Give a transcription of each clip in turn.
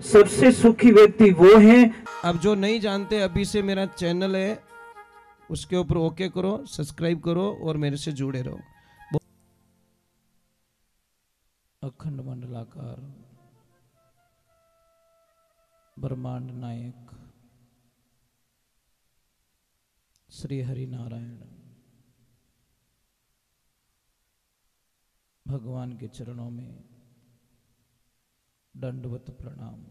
सबसे सुखी व्यक्ति वो है। अब जो नहीं जानते, अभी से मेरा चैनल है, उसके ऊपर ओके करो, सब्सक्राइब करो और मेरे से जुड़े रहो। अखंड मंडलाकार ब्रह्मांड नायक श्री हरि नारायण भगवान के चरणों में दंडवत प्रणाम।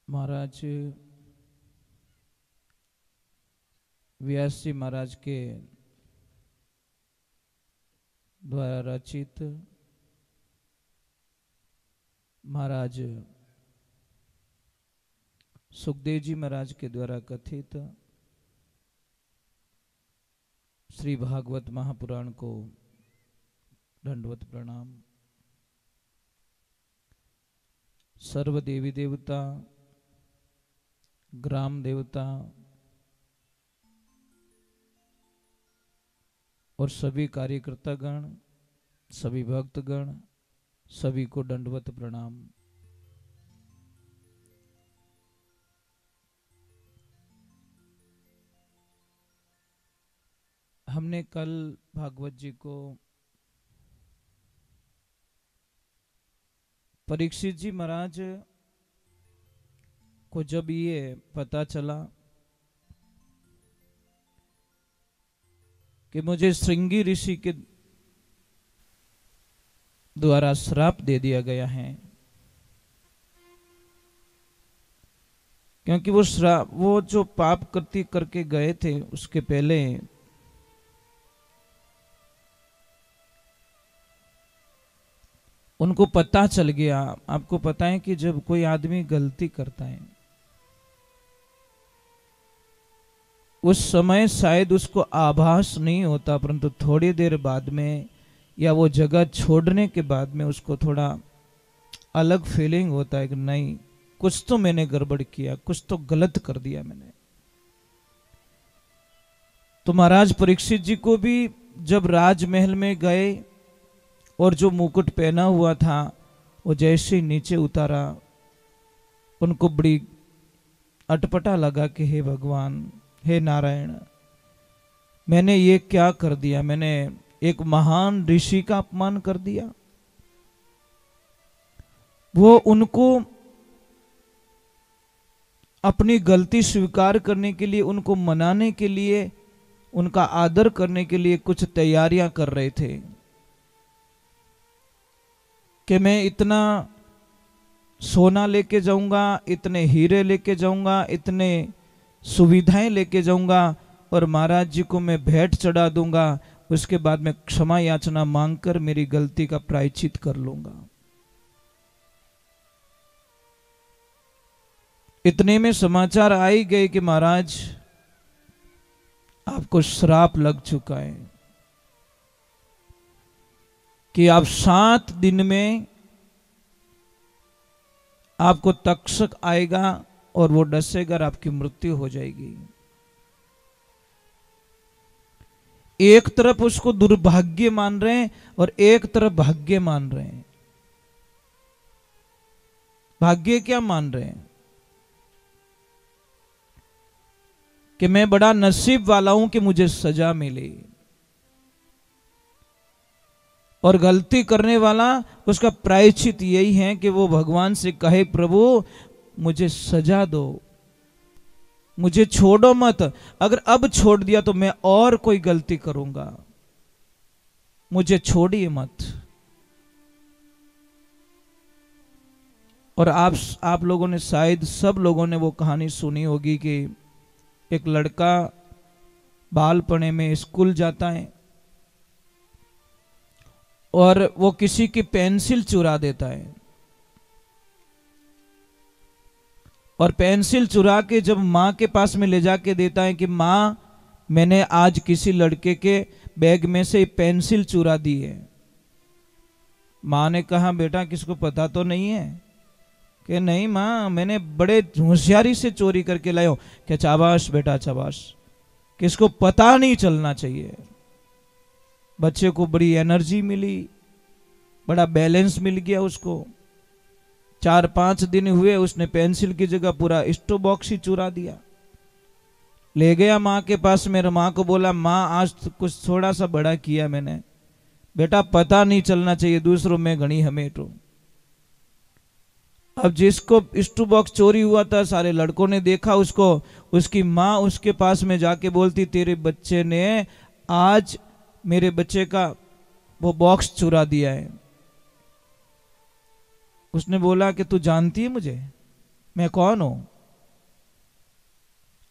महाराज व्यास जी महाराज के द्वारा रचित, महाराज सुखदेव जी महाराज के द्वारा कथित श्री भागवत महापुराण को दंडवत प्रणाम। सर्व देवी देवता, ग्राम देवता और सभी कार्यकर्ता गण, सभी भक्तगण, सभी को दंडवत प्रणाम। हमने कल भागवत जी को परीक्षित जी महाराज को जब ये पता चला कि मुझे श्रृंगी ऋषि के द्वारा श्राप दे दिया गया है, क्योंकि वो जो पाप करके गए थे उसके पहले उनको पता चल गया। आपको पता है कि जब कोई आदमी गलती करता है उस समय शायद उसको आभास नहीं होता, परंतु थोड़ी देर बाद में या वो जगह छोड़ने के बाद में उसको थोड़ा अलग फीलिंग होता है कि नहीं, कुछ तो मैंने गड़बड़ किया, कुछ तो गलत कर दिया मैंने। तो महाराज परीक्षित जी को भी जब राजमहल में गए और जो मुकुट पहना हुआ था वो जैसे नीचे उतारा, उनको बड़ी अटपटा लगा कि हे भगवान, हे नारायण, मैंने ये क्या कर दिया, मैंने एक महान ऋषि का अपमान कर दिया। वो उनको अपनी गलती स्वीकार करने के लिए, उनको मनाने के लिए, उनका आदर करने के लिए कुछ तैयारियां कर रहे थे कि मैं इतना सोना लेके जाऊंगा, इतने हीरे लेके जाऊंगा, इतने सुविधाएं लेके जाऊंगा और महाराज जी को मैं भेंट चढ़ा दूंगा, उसके बाद मैं क्षमा याचना मांगकर मेरी गलती का प्रायश्चित कर लूंगा। इतने में समाचार आ ही गए कि महाराज आपको श्राप लग चुका है कि आप 7 दिन में आपको तक्षक आएगा और वो डसेगा और आपकी मृत्यु हो जाएगी। एक तरफ उसको दुर्भाग्य मान रहे हैं और एक तरफ भाग्य मान रहे हैं। भाग्य क्या मान रहे हैं कि मैं बड़ा नसीब वाला हूं कि मुझे सजा मिली, और गलती करने वाला उसका प्रायश्चित यही है कि वो भगवान से कहे, प्रभु मुझे सजा दो, मुझे छोड़ो मत, अगर अब छोड़ दिया तो मैं और कोई गलती करूंगा, मुझे छोड़िए मत। और आप लोगों ने, शायद सब लोगों ने वो कहानी सुनी होगी कि एक लड़का बालपने में स्कूल जाता है और वो किसी की पेंसिल चुरा देता है, और पेंसिल चुरा के जब माँ के पास में ले जाके देता है कि माँ मैंने आज किसी लड़के के बैग में से पेंसिल चुरा दी है। माँ ने कहा बेटा किसको पता तो नहीं है? कि नहीं माँ, मैंने बड़े होशियारी से चोरी करके लाया हूं। क्या शाबाश बेटा शाबाश, किसको पता नहीं चलना चाहिए। बच्चे को बड़ी एनर्जी मिली, बड़ा बैलेंस मिल गया उसको। 4-5 दिन हुए, उसने पेंसिल की जगह पूरा स्टोव बॉक्स ही चुरा दिया। ले गया माँ के पास, मेरे माँ को बोला माँ आज तो कुछ थोड़ा सा बड़ा किया मैंने। बेटा पता नहीं चलना चाहिए, दूसरों में घनी हमेटो। अब जिसको स्टोव बॉक्स चोरी हुआ था, सारे लड़कों ने देखा उसको। उसकी माँ उसके पास में जाके बोलती तेरे बच्चे ने आज मेरे बच्चे का वो बॉक्स चुरा दिया है। उसने बोला कि तू जानती है मुझे, मैं कौन हूं?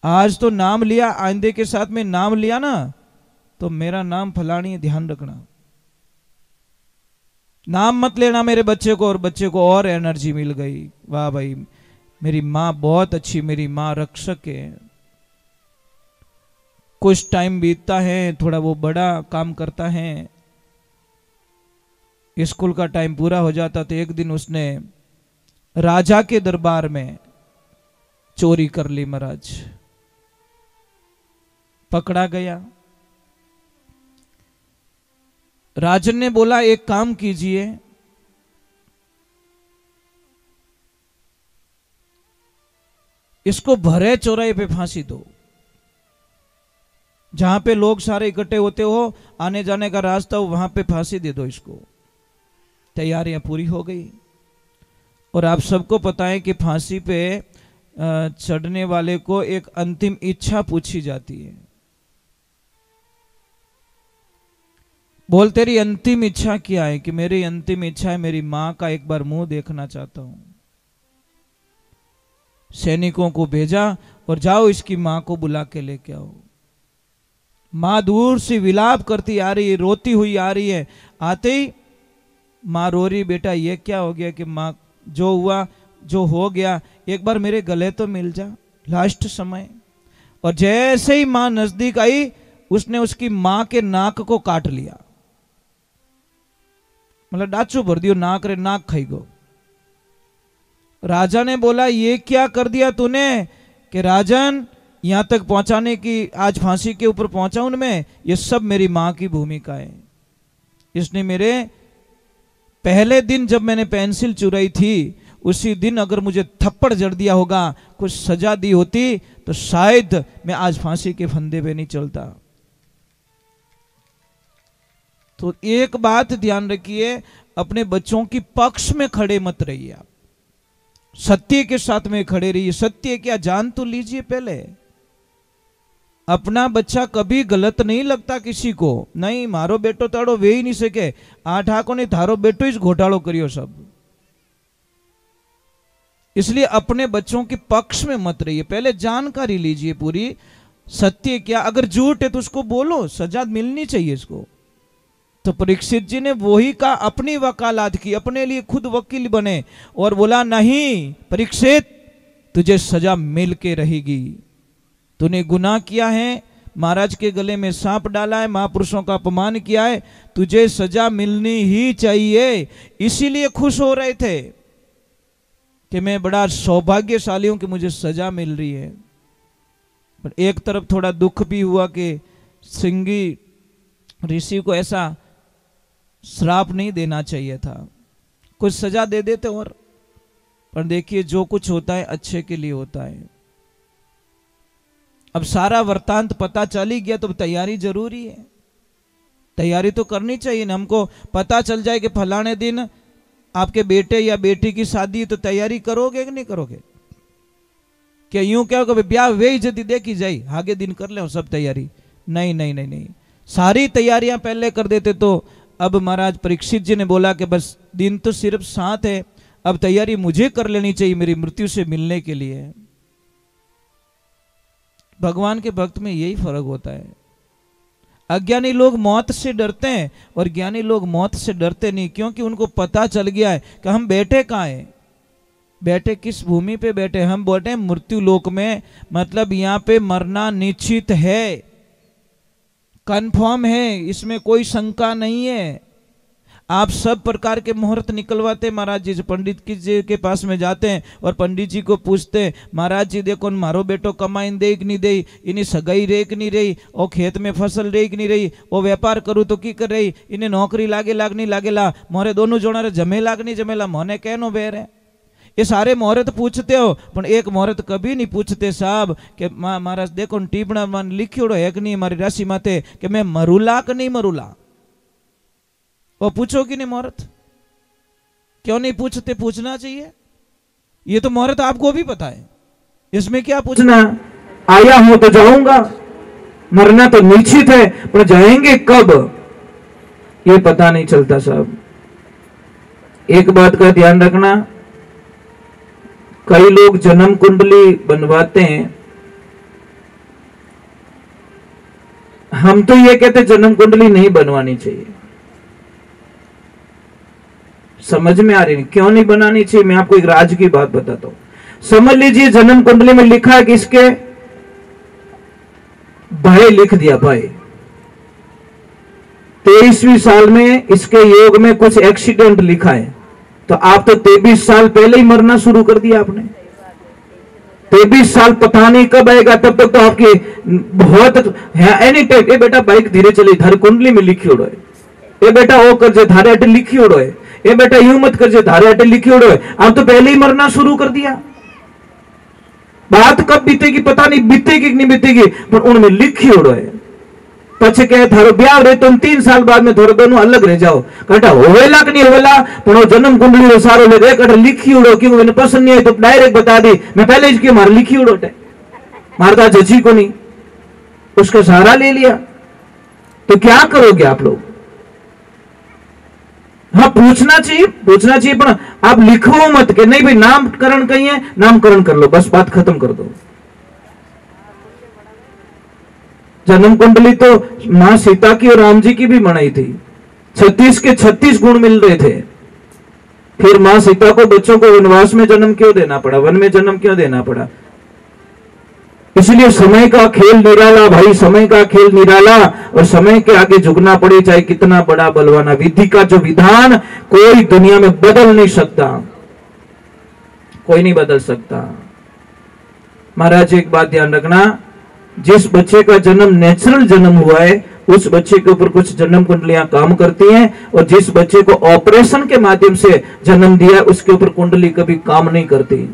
आज तो नाम लिया, आइंदे के साथ में नाम लिया ना तो मेरा नाम फलानी है, ध्यान रखना। नाम मत लेना मेरे बच्चे को। और बच्चे को और एनर्जी मिल गई। वाह भाई, मेरी माँ बहुत अच्छी, मेरी माँ रक्षक है। कुछ टाइम बीतता है, थोड़ा वो बड़ा काम करता है, स्कूल का टाइम पूरा हो जाता। तो एक दिन उसने राजा के दरबार में चोरी कर ली महाराज। पकड़ा गया। राजन ने बोला एक काम कीजिए, इसको भरे चौराहे पे फांसी दो, जहां पे लोग सारे इकट्ठे होते हो, आने जाने का रास्ता हो, वहां पे फांसी दे दो इसको। तैयारियां पूरी हो गई। और आप सबको पता है कि फांसी पे चढ़ने वाले को एक अंतिम इच्छा पूछी जाती है। बोल तेरी अंतिम इच्छा क्या है? कि मेरी अंतिम इच्छा है मेरी मां का एक बार मुंह देखना चाहता हूं। सैनिकों को भेजा और जाओ इसकी मां को बुला के लेके आओ। मां दूर से विलाप करती आ रही है, रोती हुई आ रही है। आते ही मां रो रही, बेटा ये क्या हो गया? कि मां जो हुआ जो हो गया, एक बार मेरे गले तो मिल जा, लास्ट समय। और जैसे ही मां नजदीक आई, उसने उसकी मां के नाक को काट लिया, मतलब डाचू भर दियो नाक रे, नाक खाई गो। राजा ने बोला ये क्या कर दिया तूने? कि राजन यहां तक पहुंचाने की, आज फांसी के ऊपर पहुंचा उनमें, ये सब मेरी मां की भूमिका है। इसने मेरे पहले दिन जब मैंने पेंसिल चुराई थी, उसी दिन अगर मुझे थप्पड़ जड़ दिया होगा, कुछ सजा दी होती, तो शायद मैं आज फांसी के फंदे पे नहीं चलता। तो एक बात ध्यान रखिए, अपने बच्चों की पक्ष में खड़े मत रहिए आप, सत्य के साथ में खड़े रहिए। सत्य क्या जान तो लीजिए पहले। अपना बच्चा कभी गलत नहीं लगता किसी को। नहीं मारो बेटो ताड़ो वे ही नहीं सके, आठ आको नहीं थारो बेटो ही घोटालो करियो सब। इसलिए अपने बच्चों के पक्ष में मत रहिए, पहले जानकारी लीजिए पूरी। सत्य क्या, अगर झूठ है तो उसको बोलो, सजा मिलनी चाहिए इसको। तो परीक्षित जी ने वही कहा, अपनी वकालत की, अपने लिए खुद वकील बने और बोला नहीं परीक्षित, तुझे सजा मिल के रहेगी। तूने गुनाह किया है, महाराज के गले में सांप डाला है, महापुरुषों का अपमान किया है, तुझे सजा मिलनी ही चाहिए। इसीलिए खुश हो रहे थे कि मैं बड़ा सौभाग्यशाली हूं कि मुझे सजा मिल रही है। पर एक तरफ थोड़ा दुख भी हुआ कि सिंगी ऋषि को ऐसा श्राप नहीं देना चाहिए था, कुछ सजा दे देते। और पर देखिए जो कुछ होता है अच्छे के लिए होता है। अब सारा वृत्तांत पता चल ही गया, तो तैयारी जरूरी है, तैयारी तो करनी चाहिए ना। हमको पता चल जाए कि फलाने दिन आपके बेटे या बेटी की शादी है, तो तैयारी करोगे कि नहीं करोगे? क्या यूं क्या होगा ब्याह वे जदी देखी जाए, आगे दिन कर ले सब तैयारी? नहीं नहीं नहीं नहीं, सारी तैयारियां पहले कर देते। तो अब महाराज परीक्षित जी ने बोला कि बस दिन तो सिर्फ 7 है, अब तैयारी मुझे कर लेनी चाहिए मेरी मृत्यु से मिलने के लिए। भगवान के भक्त में यही फर्क होता है। अज्ञानी लोग मौत से डरते हैं और ज्ञानी लोग मौत से डरते नहीं, क्योंकि उनको पता चल गया है कि हम बैठे कहाँ हैं, बैठे किस भूमि पे बैठे। हम बैठे मृत्यु लोक में, मतलब यहां पे मरना निश्चित है, कंफर्म है, इसमें कोई शंका नहीं है। आप सब प्रकार के मुहूर्त निकलवाते महाराज जी। पंडित जी के पास में जाते हैं और पंडित जी को पूछते हैं, महाराज जी देखो मारो बेटो कमाईन दे कि नहीं दे, इन्हें सगाई रे कि नहीं रही, और खेत में फसल रे कि नहीं रही, वो व्यापार करूँ तो की कर रही, इन्हें नौकरी लागे लाग नहीं लागेला, मोरे दोनों जोड़ा जमे लाग नहीं जमेला, मोने कहनो बेर है। ये सारे मुहूर्त पूछते हो, पर एक मुहूर्त कभी नहीं पूछते साहब कि महाराज देखो टीपणा मन लिखियोड़ो है कि नहीं हमारी राशि माते कि मैं मरूला कि नहीं मरूला। वो पूछो कि नहीं मुहूर्त? क्यों नहीं पूछते? पूछना चाहिए। ये तो मुहूर्त आपको भी पता है, इसमें क्या पूछना? आया हूं तो जाऊंगा, मरना तो निश्चित है, पर जाएंगे कब ये पता नहीं चलता साहब। एक बात का ध्यान रखना, कई लोग जन्म कुंडली बनवाते हैं, हम तो ये कहते जन्म कुंडली नहीं बनवानी चाहिए। समझ में आ रही नहीं क्यों नहीं बनानी चाहिए? मैं आपको एक राज की बात बताता हूं। समझ लीजिए जन्म कुंडली में लिखा है कि इसके भाई लिख दिया, भाई 23वीं साल में इसके योग में कुछ एक्सीडेंट लिखा है, तो आप तो 23 साल पहले ही मरना शुरू कर दिया आपने। 23 साल पता नहीं कब आएगा, तब तक तो आपकी बहुत एनी टाइम। ए बेटा बाइक धीरे चली, थारी कुंडली में लिखी उड़ो है। ए बेटा वो कर जे थारे अटे लिखी उड़ो है। ए बेटा यूं मत कर जे थारे अटे लिखी उड़ो है। आप तो पहले ही मरना शुरू कर दिया। बात कब बीतेगी पता नहीं, बीतेगी कि नहीं बीतेगी, पर उनमें लिखी उड़ो है। पछे कहे थारो ब्याह रहे तुम 3 साल बाद में थोड़े दोनों अलग रह जाओ, कटा होवेला कि नहीं होवेला, पर वो जन्म कुंडली रो सारो ले रे कटा लिखी उड़ो, क्योंकि मैंने पसंद नहीं आई तो डायरेक्ट बता दी, मैं पहले इसकी मार लिखी उड़ो टे मारता जजी को नहीं, उसका सहारा ले लिया। तो क्या करोगे आप लोग? हाँ पूछना चाहिए पर आप लिखो मत कि नहीं भाई नामकरण कहीं है, नामकरण कर लो, बस बात खत्म कर दो। जन्म कुंडली तो मां सीता की और राम जी की भी बनाई थी, 36 के 36 गुण मिल रहे थे। फिर मां सीता को बच्चों को वनवास में जन्म क्यों देना पड़ा, वन में जन्म क्यों देना पड़ा? इसलिए समय का खेल निराला भाई, समय का खेल निराला, और समय के आगे झुकना पड़े चाहे कितना बड़ा बलवाना। विधि का जो विधान कोई दुनिया में बदल नहीं सकता, कोई नहीं बदल सकता। महाराज एक बात ध्यान रखना, जिस बच्चे का जन्म नेचुरल जन्म हुआ है उस बच्चे के ऊपर कुछ जन्म कुंडलियां काम करती हैं, और जिस बच्चे को ऑपरेशन के माध्यम से जन्म दिया उसके ऊपर कुंडली कभी काम नहीं करती,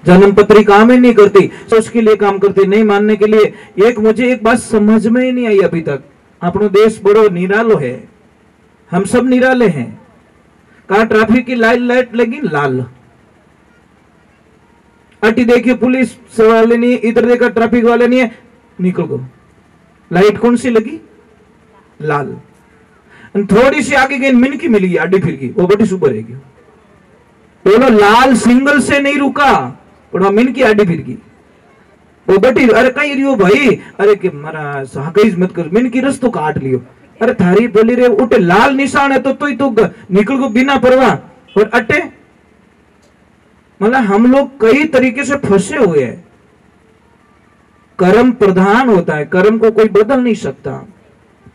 जन्म पत्री काम ही नहीं करती। तो उसके लिए काम करती नहीं मानने के लिए। मुझे एक बात समझ में ही नहीं आई अभी तक, अपना देश बड़ो निरालो है, हम सब निराले हैं। कहा ट्रैफिक की लाइट लगी लाल, अटी देखिए पुलिस वाले नहीं, इधर देखा ट्रैफिक वाले नहीं है, निकल गो। लाइट कौन सी लगी? लाल। थोड़ी सी आगे गई मिनकी मिल गई, आडी फिर गई, वो बड़ी सुपर है। बोलो लाल सिंगल से नहीं रुका, पर वहां मिनकी आडी फिर गई, वो बटी। अरे कहीं रियो भाई, अरे कि मरा साकईज मत कर, मिनकी रस्तो काट लियो। अरे थारी बोली रे उठे लाल निशान है तो ही तो निकल गो बिना परवाह, और अटे मतलब हम लोग कई तरीके से फंसे हुए हैं। कर्म प्रधान होता है, कर्म को कोई बदल नहीं सकता।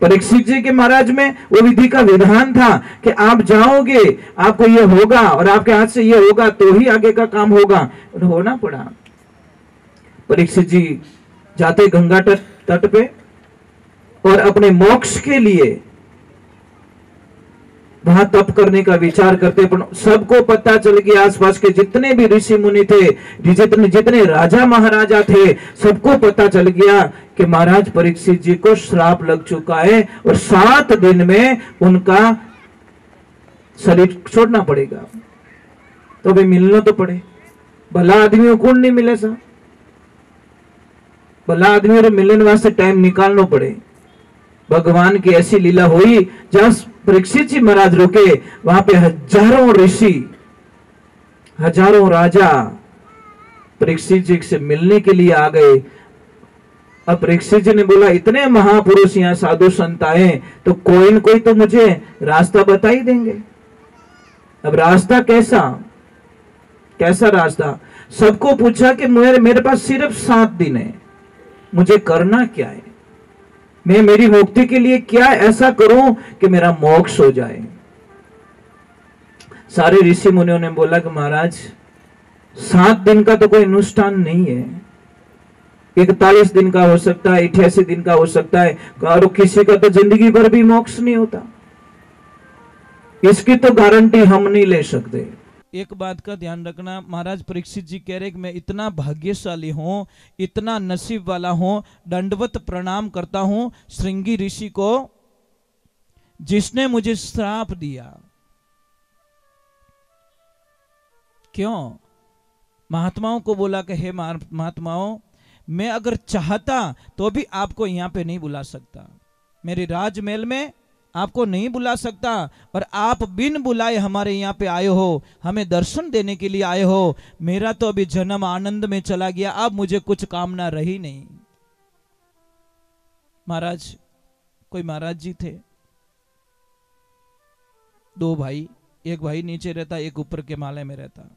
परीक्षित जी के महाराज में वो विधि का विधान था कि आप जाओगे आपको ये होगा, और आपके हाथ से ये होगा तो ही आगे का काम होगा, होना पड़ा। परीक्षित जी जाते गंगा तट पे और अपने मोक्ष के लिए वहां तप करने का विचार करते, पर सबको पता चल गया, आसपास के जितने भी ऋषि मुनि थे, जितने राजा महाराजा थे, सबको पता चल गया कि महाराज परीक्षित जी को श्राप लग चुका है और 7 दिन में उनका शरीर छोड़ना पड़ेगा। तो भाई मिलना तो पड़े, भला आदमी को कौन नहीं मिले सा, भला आदमी को मिलने वास्ते टाइम निकालना पड़े। भगवान की ऐसी लीला हुई, जहां परीक्षित जी महाराज रुके वहां पे हजारों ऋषि, हजारों राजा परीक्षित जी से मिलने के लिए आ गए। अब परीक्षित जी ने बोला इतने महापुरुष यहाँ साधु संत आए तो कोई न कोई तो मुझे रास्ता बता ही देंगे। अब रास्ता कैसा कैसा रास्ता? सबको पूछा कि मेरे पास सिर्फ 7 दिन है, मुझे करना क्या है, मैं मेरी मुक्ति के लिए क्या ऐसा करूं कि मेरा मोक्ष हो जाए। सारे ऋषि मुनियों ने बोला कि महाराज 7 दिन का तो कोई अनुष्ठान नहीं है, 41 दिन का हो सकता है, 88 दिन का हो सकता है, और किसी का तो जिंदगी भर भी मोक्ष नहीं होता, इसकी तो गारंटी हम नहीं ले सकते। एक बात का ध्यान रखना, महाराज परीक्षित जी कह रहे कि मैं इतना भाग्यशाली हूं, इतना नसीब वाला हूं, दंडवत प्रणाम करता हूं श्रृंगी ऋषि को जिसने मुझे श्राप दिया। क्यों? महात्माओं को बोला कि हे महात्माओं, मैं अगर चाहता तो भी आपको यहां पे नहीं बुला सकता, मेरे राजमहल में आपको नहीं बुला सकता, और आप बिन बुलाए हमारे यहाँ पे आए हो, हमें दर्शन देने के लिए आए हो। मेरा तो अभी जन्म आनंद में चला गया, अब मुझे कुछ कामना रही नहीं। महाराज, कोई महाराज जी थे, 2 भाई, एक भाई नीचे रहता, एक ऊपर के माले में रहता।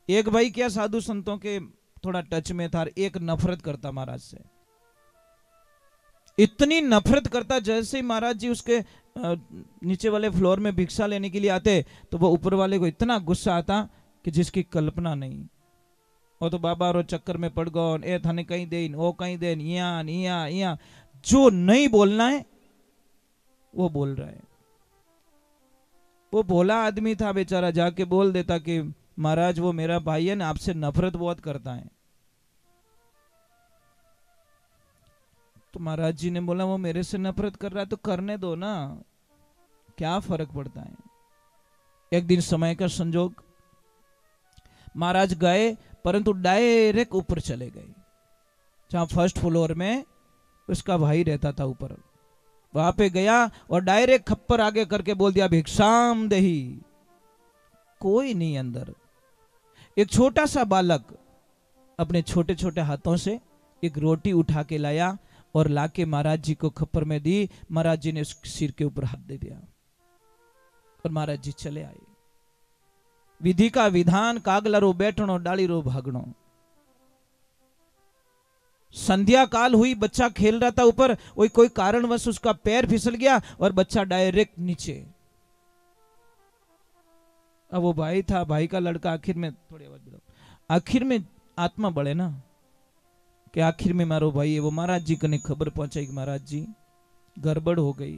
एक भाई क्या साधु संतों के थोड़ा टच में था, एक नफरत करता महाराज से, इतनी नफरत करता, जैसे ही महाराज जी उसके नीचे वाले फ्लोर में भिक्षा लेने के लिए आते तो वो ऊपर वाले को इतना गुस्सा आता कि जिसकी कल्पना नहीं। वो तो बाबा रो चक्कर में पड़ गो, ए थाने कहीं देन, वो कहीं देन, यहाँ जो नहीं बोलना है वो बोल रहा है। वो भोला आदमी था बेचारा, जाके बोल देता कि महाराज वो मेरा भाई है ना, आपसे नफरत बहुत करता है। तो महाराज जी ने बोला वो मेरे से नफरत कर रहा है तो करने दो ना, क्या फर्क पड़ता है। एक दिन समय का संजोग, महाराज गए परंतु डायरेक्ट ऊपर चले गए, जहां फर्स्ट फ्लोर में उसका भाई रहता था ऊपर, वहां पे गया और डायरेक्ट खप्पर आगे करके बोल दिया भिक्षाम देही। कोई नहीं अंदर। एक छोटा सा बालक अपने छोटे छोटे हाथों से एक रोटी उठा के लाया और लाके महाराज जी को खप्पर में दी। महाराज जी ने उसके सिर के ऊपर हाथ दे दिया और महाराज जी चले आए। विधि का विधान, कागला रो बैठनो, डाली रो भागनो। संध्या काल हुई, बच्चा खेल रहा था ऊपर, कोई कारणवश उसका पैर फिसल गया और बच्चा डायरेक्ट नीचे। अब वो भाई था, भाई का लड़का, आखिर में थोड़ी आवाज बढ़ाओ, आखिर में आत्मा बढ़े ना कि आखिर में मारो भाई है। वो महाराज जी कने खबर पहुंचाई कि महाराज जी गड़बड़ हो गई।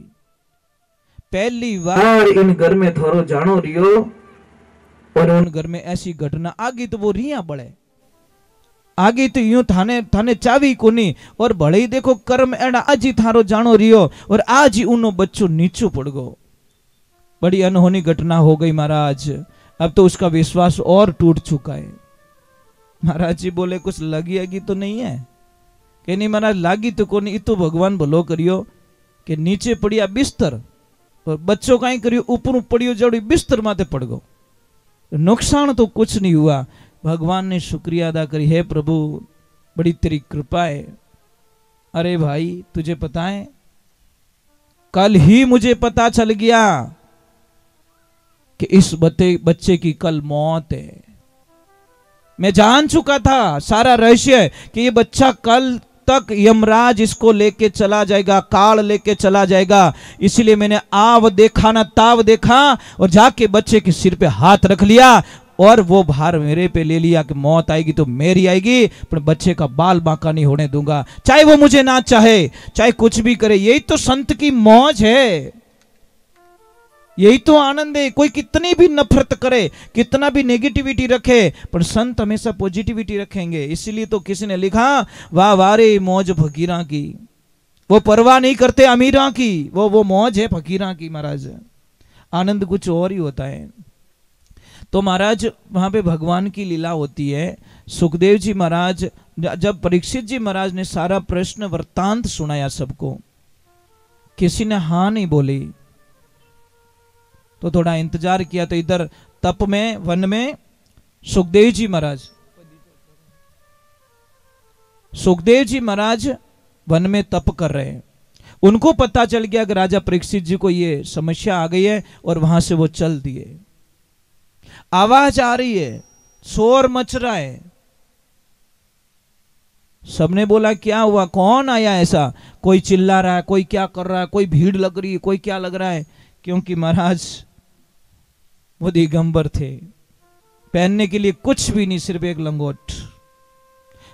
पहली बार इन घर में थोरो जानो रियो, और उन घर में ऐसी घटना आगी तो वो रिया बढ़े, आगे तो यूं थाने चावी कोनी, और भले ही देखो कर्म एड़ा आज ही थारो जानो रियो और आज ही उनो बच्चों नीचो पड़ गो। बड़ी अनहोनी घटना हो गई महाराज। अब तो उसका विश्वास और टूट चुका है। महाराज जी बोले कुछ लगी तो नहीं है? कि नहीं महाराज, लागी तो कोनी, इतो भगवान भलो करियो कि नीचे पड़िया बिस्तर और बच्चों का ही करियो ऊपर पड़ियो जड़ी बिस्तर माथे पड़ गो, नुकसान तो कुछ नहीं हुआ। भगवान ने शुक्रिया अदा करी, हे प्रभु बड़ी तेरी कृपा है। अरे भाई तुझे पता है, कल ही मुझे पता चल गया कि इस बच्चे की कल मौत है। मैं जान चुका था सारा रहस्य कि ये बच्चा कल तक यमराज इसको लेके चला जाएगा, काल लेके चला जाएगा। इसलिए मैंने आव देखा ना ताव देखा और जाके बच्चे के सिर पे हाथ रख लिया और वो भार मेरे पे ले लिया कि मौत आएगी तो मेरी आएगी, पर बच्चे का बाल बांका नहीं होने दूंगा, चाहे वो मुझे ना चाहे, चाहे कुछ भी करे। यही तो संत की मौज है, यही तो आनंद है। कोई कितनी भी नफरत करे, कितना भी नेगेटिविटी रखे, पर संत हमेशा पॉजिटिविटी रखेंगे। इसलिए तो किसी ने लिखा, वाह वारे मौज फकीरा की, वो परवाह नहीं करते अमीरा की, वो मौज है फकीरा की। महाराज आनंद कुछ और ही होता है। तो महाराज वहां पे भगवान की लीला होती है। सुखदेव जी महाराज, जब परीक्षित जी महाराज ने सारा प्रश्न वृत्तांत सुनाया सबको, किसी ने हां नहीं बोली, तो थोड़ा इंतजार किया। तो इधर तप में, वन में सुखदेव जी महाराज वन में तप कर रहे हैं। उनको पता चल गया कि राजा परीक्षित जी को ये समस्या आ गई है और वहां से वो चल दिए। आवाज आ रही है, शोर मच रहा है। सबने बोला क्या हुआ, कौन आया ऐसा? कोई चिल्ला रहा है, कोई क्या कर रहा है, कोई भीड़ लग रही है, कोई क्या लग रहा है। क्योंकि महाराज वो दिगंबर थे, पहनने के लिए कुछ भी नहीं, सिर्फ एक लंगोट।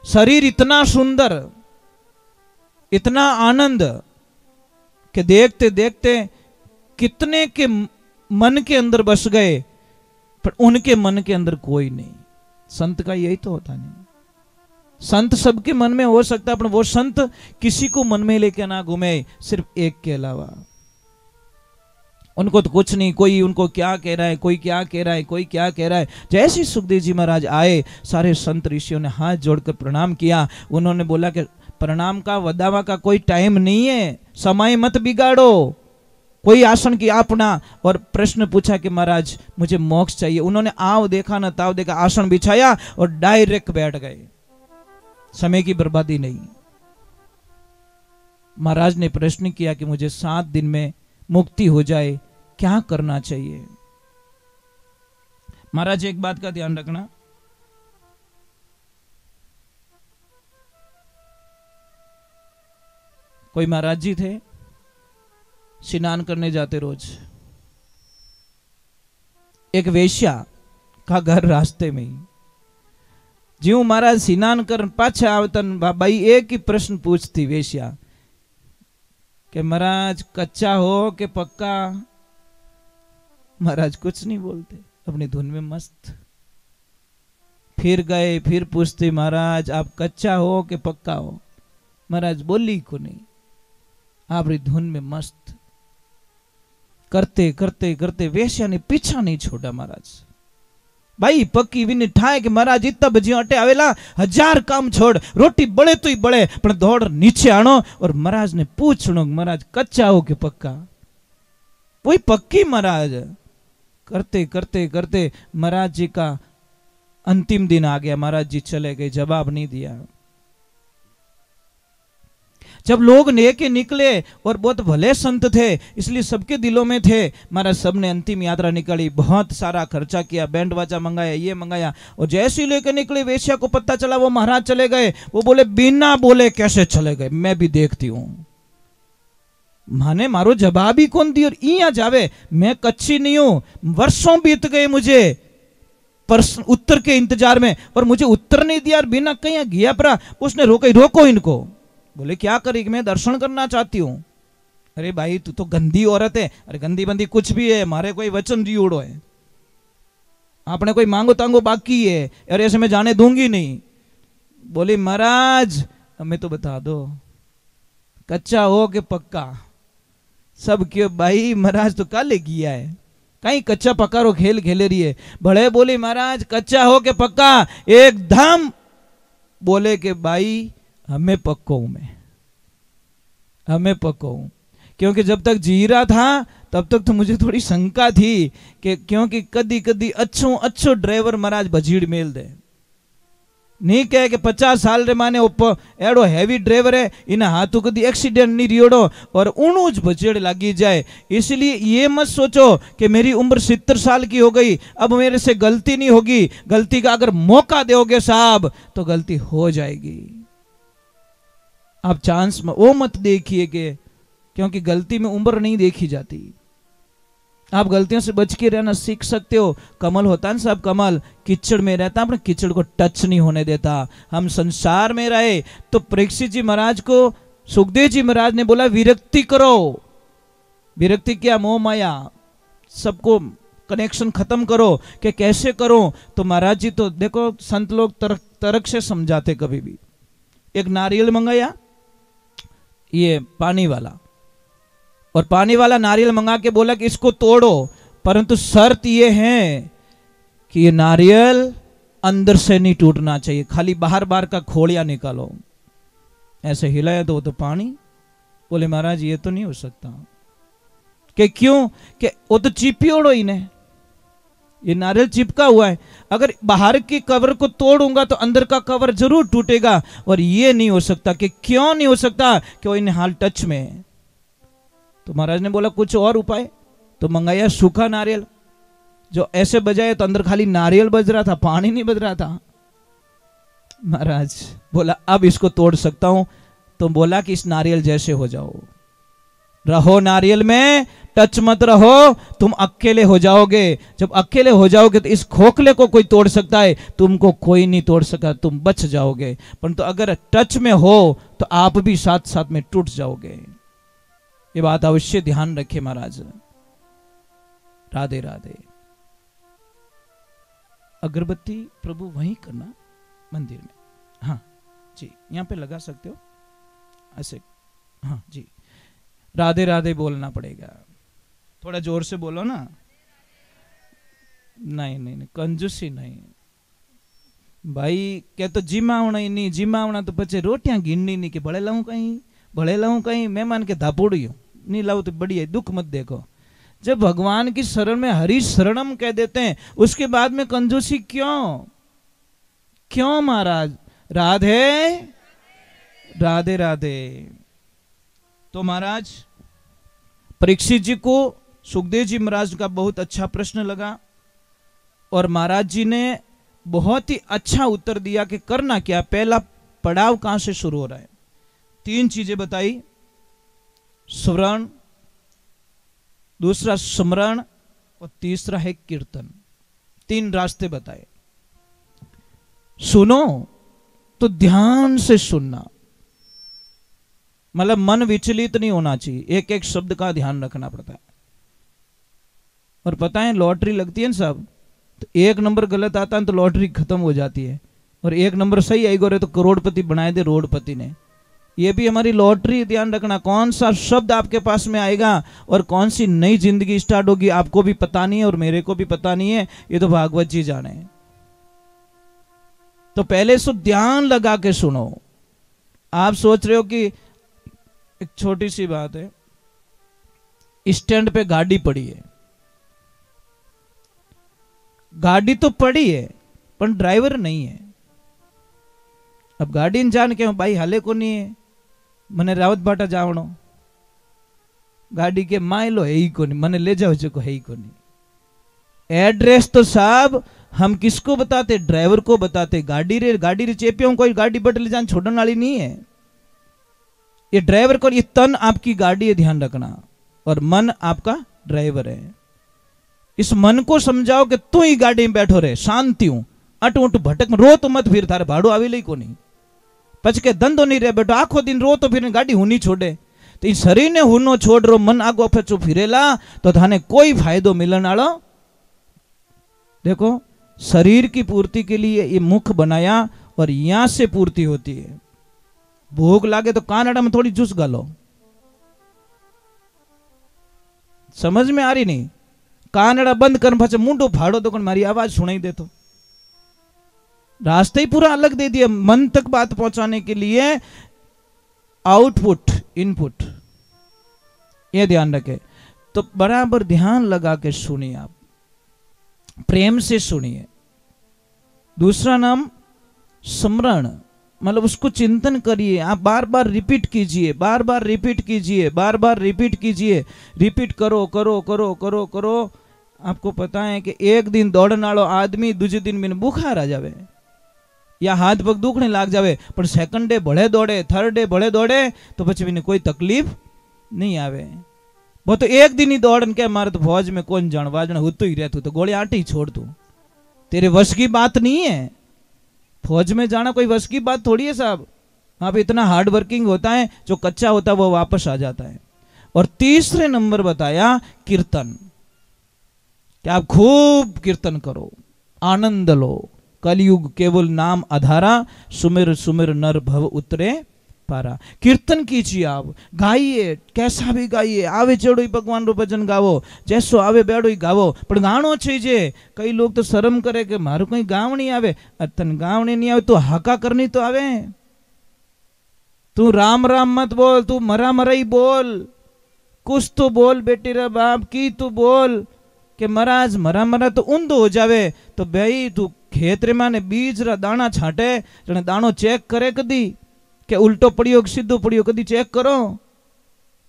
शरीर इतना सुंदर, इतना आनंद कि देखते देखते कितने के मन के अंदर बस गए, पर उनके मन के अंदर कोई नहीं। संत का यही तो होता नहीं। संत सबके मन में हो सकता है, पर वो संत किसी को मन में लेके ना घूमे, सिर्फ एक के अलावा। उनको तो कुछ नहीं, कोई उनको क्या कह रहा है, कोई क्या कह रहा है, कोई क्या कह रहा है। जैसे ही सुखदेव जी महाराज आए, सारे संत ऋषियों ने हाथ जोड़कर प्रणाम किया। उन्होंने बोला कि प्रणाम का वदावा का कोई टाइम नहीं है, समय मत बिगाड़ो, कोई आसन की अपना। और प्रश्न पूछा कि महाराज मुझे मोक्ष चाहिए। उन्होंने आव देखा न ताव देखा, आसन बिछाया और डायरेक्ट बैठ गए, समय की बर्बादी नहीं। महाराज ने प्रश्न किया कि मुझे 7 दिन में मुक्ति हो जाए, क्या करना चाहिए। महाराज एक बात का ध्यान रखना, कोई महाराज जी थे, स्नान करने जाते रोज। एक वेश्या का घर रास्ते में ही। ज्यों महाराज स्नान कर पाछा आवतन भाई एक ही प्रश्न पूछती वेश्या कि महाराज कच्चा हो कि पक्का। महाराज कुछ नहीं बोलते, अपनी धुन में मस्त। फिर गए, फिर पूछते महाराज आप कच्चा हो कि पक्का हो। महाराज बोली को नहीं, आप धुन में मस्त। करते करते करते वेश्या ने पीछा नहीं छोड़ा। महाराज भाई पक्की भी नहीं ठाए कि महाराज इतना बजे अटे आवेला, 1000 काम छोड़, रोटी बड़े तो ही बड़े पर दौड़ नीचे आनो। और महाराज ने पूछनो महाराज कच्चा हो कि पक्का। वही पक्की। महाराज करते करते करते महाराज जी का अंतिम दिन आ गया। महाराज जी चले गए, जवाब नहीं दिया। जब लोग लेके निकले, और बहुत भले संत थे इसलिए सबके दिलों में थे, महाराज सबने अंतिम यात्रा निकाली, बहुत सारा खर्चा किया, बैंड बाजा मंगाया, ये मंगाया। और जैसे ही लेके निकले वेश्या को पता चला वो महाराज चले गए। वो बोले बिना बोले कैसे चले गए, मैं भी देखती हूं। माने मारो जवाब ही कौन दी, और इया जावे। मैं कच्ची नहीं हूं, वर्षों बीत गए मुझे उत्तर के इंतजार में, और मुझे उत्तर नहीं दिया, बिना कहीं गया परा। उसने रोको इनको। बोले क्या करेगी, मैं दर्शन करना चाहती हूं। अरे भाई तू तो गंदी औरत है। अरे गंदी बंदी कुछ भी है, मारे कोई वचन रियोड़ो है, आपने कोई मांगो तांगो बाकी है, अरे ऐसे मैं जाने दूंगी नहीं। बोली महाराज हमें तो बता दो कच्चा हो के पक्का। सब क्यों भाई, महाराज तो काले किया है, कहीं कच्चा पक्का रो खेल खेले रही है। बड़े बोली महाराज कच्चा हो के पक्का एकदम। बोले कि भाई हमें पक्को हूं, मैं हमें पक्को हूं। क्योंकि जब तक जी रहा था तब तक तो मुझे थोड़ी शंका थी कि क्योंकि कदी कदी अच्छो ड्राइवर महाराज भजीड़ मेल दे। नहीं कहे कि 50 साल रे माने एड़ो हैवी ड्राइवर है, इन हाथों कदी एक्सीडेंट नहीं रियोड़ो और उणूज भजेड़ लगी जाए। इसलिए ये मत सोचो कि मेरी उम्र 70 साल की हो गई, अब मेरे से गलती नहीं होगी। गलती का अगर मौका दोगे साहब तो गलती हो जाएगी। आप चांस में वो मत देखिए कि क्योंकि गलती में उम्र नहीं देखी जाती। आप गलतियों से बच के रहना सीख सकते हो। कमल होता है ना साहब, कमल कीचड़ में रहता, अपने कीचड़ को टच नहीं होने देता। हम संसार में रहे तो परीक्षित जी महाराज को सुखदेव जी महाराज ने बोला विरक्ति करो। विरक्ति क्या, मोह माया, सबको कनेक्शन खत्म करो। कि कैसे करो, तो महाराज जी तो देखो संत लोग तर्क से समझाते। कभी भी एक नारियल मंगाया ये पानी वाला, और पानी वाला नारियल मंगा के बोला कि इसको तोड़ो, परंतु शर्त ये है कि ये नारियल अंदर से नहीं टूटना चाहिए, खाली बाहर बाहर का खोलिया निकालो। ऐसे हिलाया तो वो तो पानी। बोले महाराज ये तो नहीं हो सकता। कि क्यों, कि वो तो चिपियोड़ो ही ने, ये नारियल चिपका हुआ है, अगर बाहर की कवर को तोड़ूंगा तो अंदर का कवर जरूर टूटेगा, और ये नहीं हो सकता। कि क्यों नहीं हो सकता, कि वो इन हाल टच में है। तो महाराज ने बोला कुछ और उपाय, तो मंगाया सूखा नारियल, जो ऐसे बजाए तो अंदर खाली नारियल बज रहा था, पानी नहीं बज रहा था। महाराज बोला अब इसको तोड़ सकता हूं, तो बोला कि इस नारियल जैसे हो जाओ। रहो नारियल में, टच मत रहो, तुम अकेले हो जाओगे। जब अकेले हो जाओगे तो इस खोखले को कोई तोड़ सकता है, तुमको कोई नहीं तोड़ सका, तुम बच जाओगे। परंतु अगर टच में हो तो आप भी साथ साथ में टूट जाओगे। ये बात अवश्य ध्यान रखे महाराज। राधे राधे। अगरबत्ती प्रभु वहीं करना मंदिर में। हाँ जी, यहाँ पे लगा सकते हो ऐसे। हाँ जी, राधे राधे बोलना पड़ेगा, थोड़ा जोर से बोलो ना। नहीं नहीं नहीं, कंजूसी नहीं भाई। क्या तो जिमावना ही नहीं, जिमावना तो बच्चे रोटियां गिननी नहीं कि भले लाऊं कहीं मेहमान के धापुड़ी नहीं लाऊं तो बढ़िया, दुख मत देखो। जब भगवान की शरण में हरि शरणम कह देते हैं, उसके बाद में कंजूसी क्यों क्यों महाराज। राधे राधे राधे। तो महाराज परीक्षित जी को सुखदेव जी महाराज का बहुत अच्छा प्रश्न लगा और महाराज जी ने बहुत ही अच्छा उत्तर दिया कि करना क्या, पहला पड़ाव कहां से शुरू हो रहा है। 3 चीजें बताई, स्मरण, दूसरा स्मरण और तीसरा है कीर्तन। 3 रास्ते बताए। सुनो तो ध्यान से सुनना, मतलब मन विचलित नहीं होना चाहिए, एक एक शब्द का ध्यान रखना पड़ता है। और पता है लॉटरी लगती है ना साहब, तो 1 नंबर गलत आता है तो लॉटरी खत्म हो जाती है, और 1 नंबर सही आई गोरे तो करोड़पति बनाए दे रोडपति ने। ये भी हमारी लॉटरी, ध्यान रखना। कौन सा शब्द आपके पास में आएगा और कौन सी नई जिंदगी स्टार्ट होगी आपको भी पता नहीं है और मेरे को भी पता नहीं है, ये तो भागवत जी जाने। तो पहले सो ध्यान लगा के सुनो। आप सोच रहे हो कि एक छोटी सी बात है, स्टैंड पे गाड़ी पड़ी है, गाड़ी तो पड़ी है पर ड्राइवर नहीं है। अब गाड़ी जान के भाई हाले को नहीं है, मने रावत बाटा जावणो, गाड़ी के माइलो है ही को नहीं, मने ले जाओ जो है ही को नहीं। एड्रेस तो साहब हम किसको बताते, ड्राइवर को बताते। गाड़ी रे चेपियों कोई गाड़ी बट ले जान छोड़ने वाली नहीं है, ये ड्राइवर को, ये तन आपकी गाड़ी है, ध्यान रखना, और मन आपका ड्राइवर है। इस मन को समझाओ कि तू ही गाड़ी में बैठो रहे, शांति हूं, अट उठ भटक में रो तो मत, फिर थारे भाड़ो आवी लई को नहीं, पच के धंधो नहीं रहे बैठो, आखो दिन रो तो फिर गाड़ी हुनी छोड़े। तो इस शरीर ने हुनो छोड़ रो, मन आगो फचो फिरेला तो थाने कोई फायदो मिलन आलो। देखो शरीर की पूर्ति के लिए ये मुख बनाया और यहां से पूर्ति होती है। भूख लागे तो कानड़ा में थोड़ी जूस गालो, समझ में आ रही नहीं। कानड़ा बंद कर पाछे मुंडो फाड़ो तो मारी आवाज सुनाई दे। तो रास्ते ही पूरा अलग दे दिया मन तक बात पहुंचाने के लिए। आउटपुट इनपुट, ये ध्यान रखे। तो बराबर ध्यान लगा के सुनिए, आप प्रेम से सुनिए। दूसरा नाम स्मरण, मतलब उसको चिंतन करिए, आप बार बार रिपीट कीजिए, बार बार रिपीट कीजिए, बार बार रिपीट कीजिए, रिपीट करो करो करो करो करो। आपको पता है कि एक दिन दौड़ने वालों आदमी दूसरे दिन में बुखार आ जावे या हाथ पग दुखने लाग जावे, पर सेकंड डे भले दौड़े, थर्ड डे भले दौड़े तो પછી भी कोई तकलीफ नहीं आवे। वो तो एक दिन ही दौड़न के मारे तो फौज में कौन जान वाजन होतो ही रहतू, तो गोली आटी छोड़ तू, तेरे वश की बात नहीं है। फौज में जाना कोई वश की बात थोड़ी है साहब, वहां पे इतना हार्ड वर्किंग होता है, जो कच्चा होता है वो वापस आ जाता है। और तीसरे नंबर बताया कीर्तन, कि आप खूब कीर्तन करो, आनंद लो। कलयुग केवल नाम आधारा, सुमिर सुमिर नर भव उतरे पारा। कीर्तन कीजिए, आप गाइए, कैसा भी गाइए, आवे चेड़ो ही भगवान रो भजन गावो, जैसो आवे बेड़ो ही गावो, पर गाणो छे। कई लोग तो शर्म करे कि मारो कोई गावणी आवे, तन गावणी नहीं आवे तो हाका करनी तो आवे। तू राम राम मत बोल, तू मरा मरा ही बोल, कुछ तो बोल बेटी रे बाप की, तू बोल कि महाराज मरा मरा तो ऊंधो हो जावे। तो भाई तू खेत रे माने बीज रा दाना छाटे, जने दाणो चेक करे कदी के उल्टो पड़ियो कि सीधो पड़ियो, कदी चेक करो,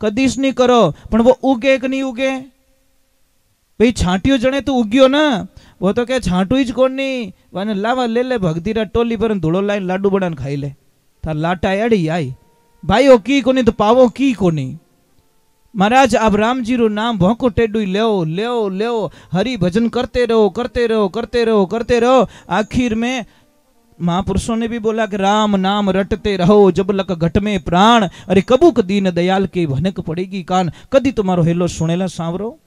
कदीश नहीं करो। पण वो उगे कि नहीं उगे, भाई छांटियो जने तो उग्यो ना, वो तो क्या छांटू ही कोण नहीं, वाने लावा ले ले भक्ति रा टोली पर धूड़ो लाइन लाडू बनान खाई ले, थार लाटा एड़ी आई भाई ओ की कोनी तो पावो की कोनी। महाराज अब राम जी रो नाम भौंको टेडू ले ले हरि भजन करते रहो करते रहो करते रहो करते रहो। आखिर में महापुरुषों ने भी बोला कि राम नाम रटते रहो जब लक घट में प्राण, अरे कबूक दीन दयाल के भनक पड़ेगी कान। कदी तुम्हारो हेलो सुनेला सांवरो,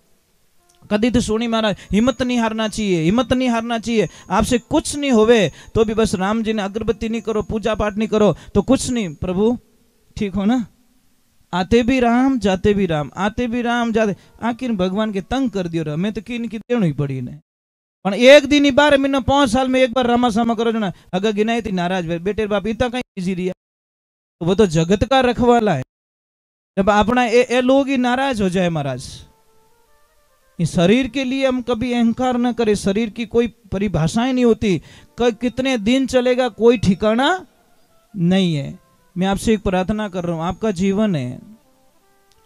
कदी तो सुनी महाराज। हिम्मत नहीं हारना चाहिए, हिम्मत नहीं हारना चाहिए। आपसे कुछ नहीं होवे तो भी बस राम जी ने अगरबत्ती नहीं करो, पूजा पाठ नहीं करो तो कुछ नहीं, प्रभु ठीक हो ना। आते भी राम जाते भी राम, आते भी राम जाते। आखिर भगवान के तंग कर दियो, हमें तो की देनी पड़ी ने। पण एक दिन ही 12 महीना 5 साल में एक बार रामा सामा करो जो ना, अगर गिनाई थी नाराज बेटे बाप इतना कहीं बिजी रिया, तो वो तो जगत का रखवाला है। जब अपना ये लोग ही नाराज हो जाए महाराज, इस शरीर के लिए हम कभी अहंकार न करें। शरीर की कोई परिभाषाएं नहीं होती, कितने दिन चलेगा कोई ठिकाना नहीं है। मैं आपसे एक प्रार्थना कर रहा हूं, आपका जीवन है,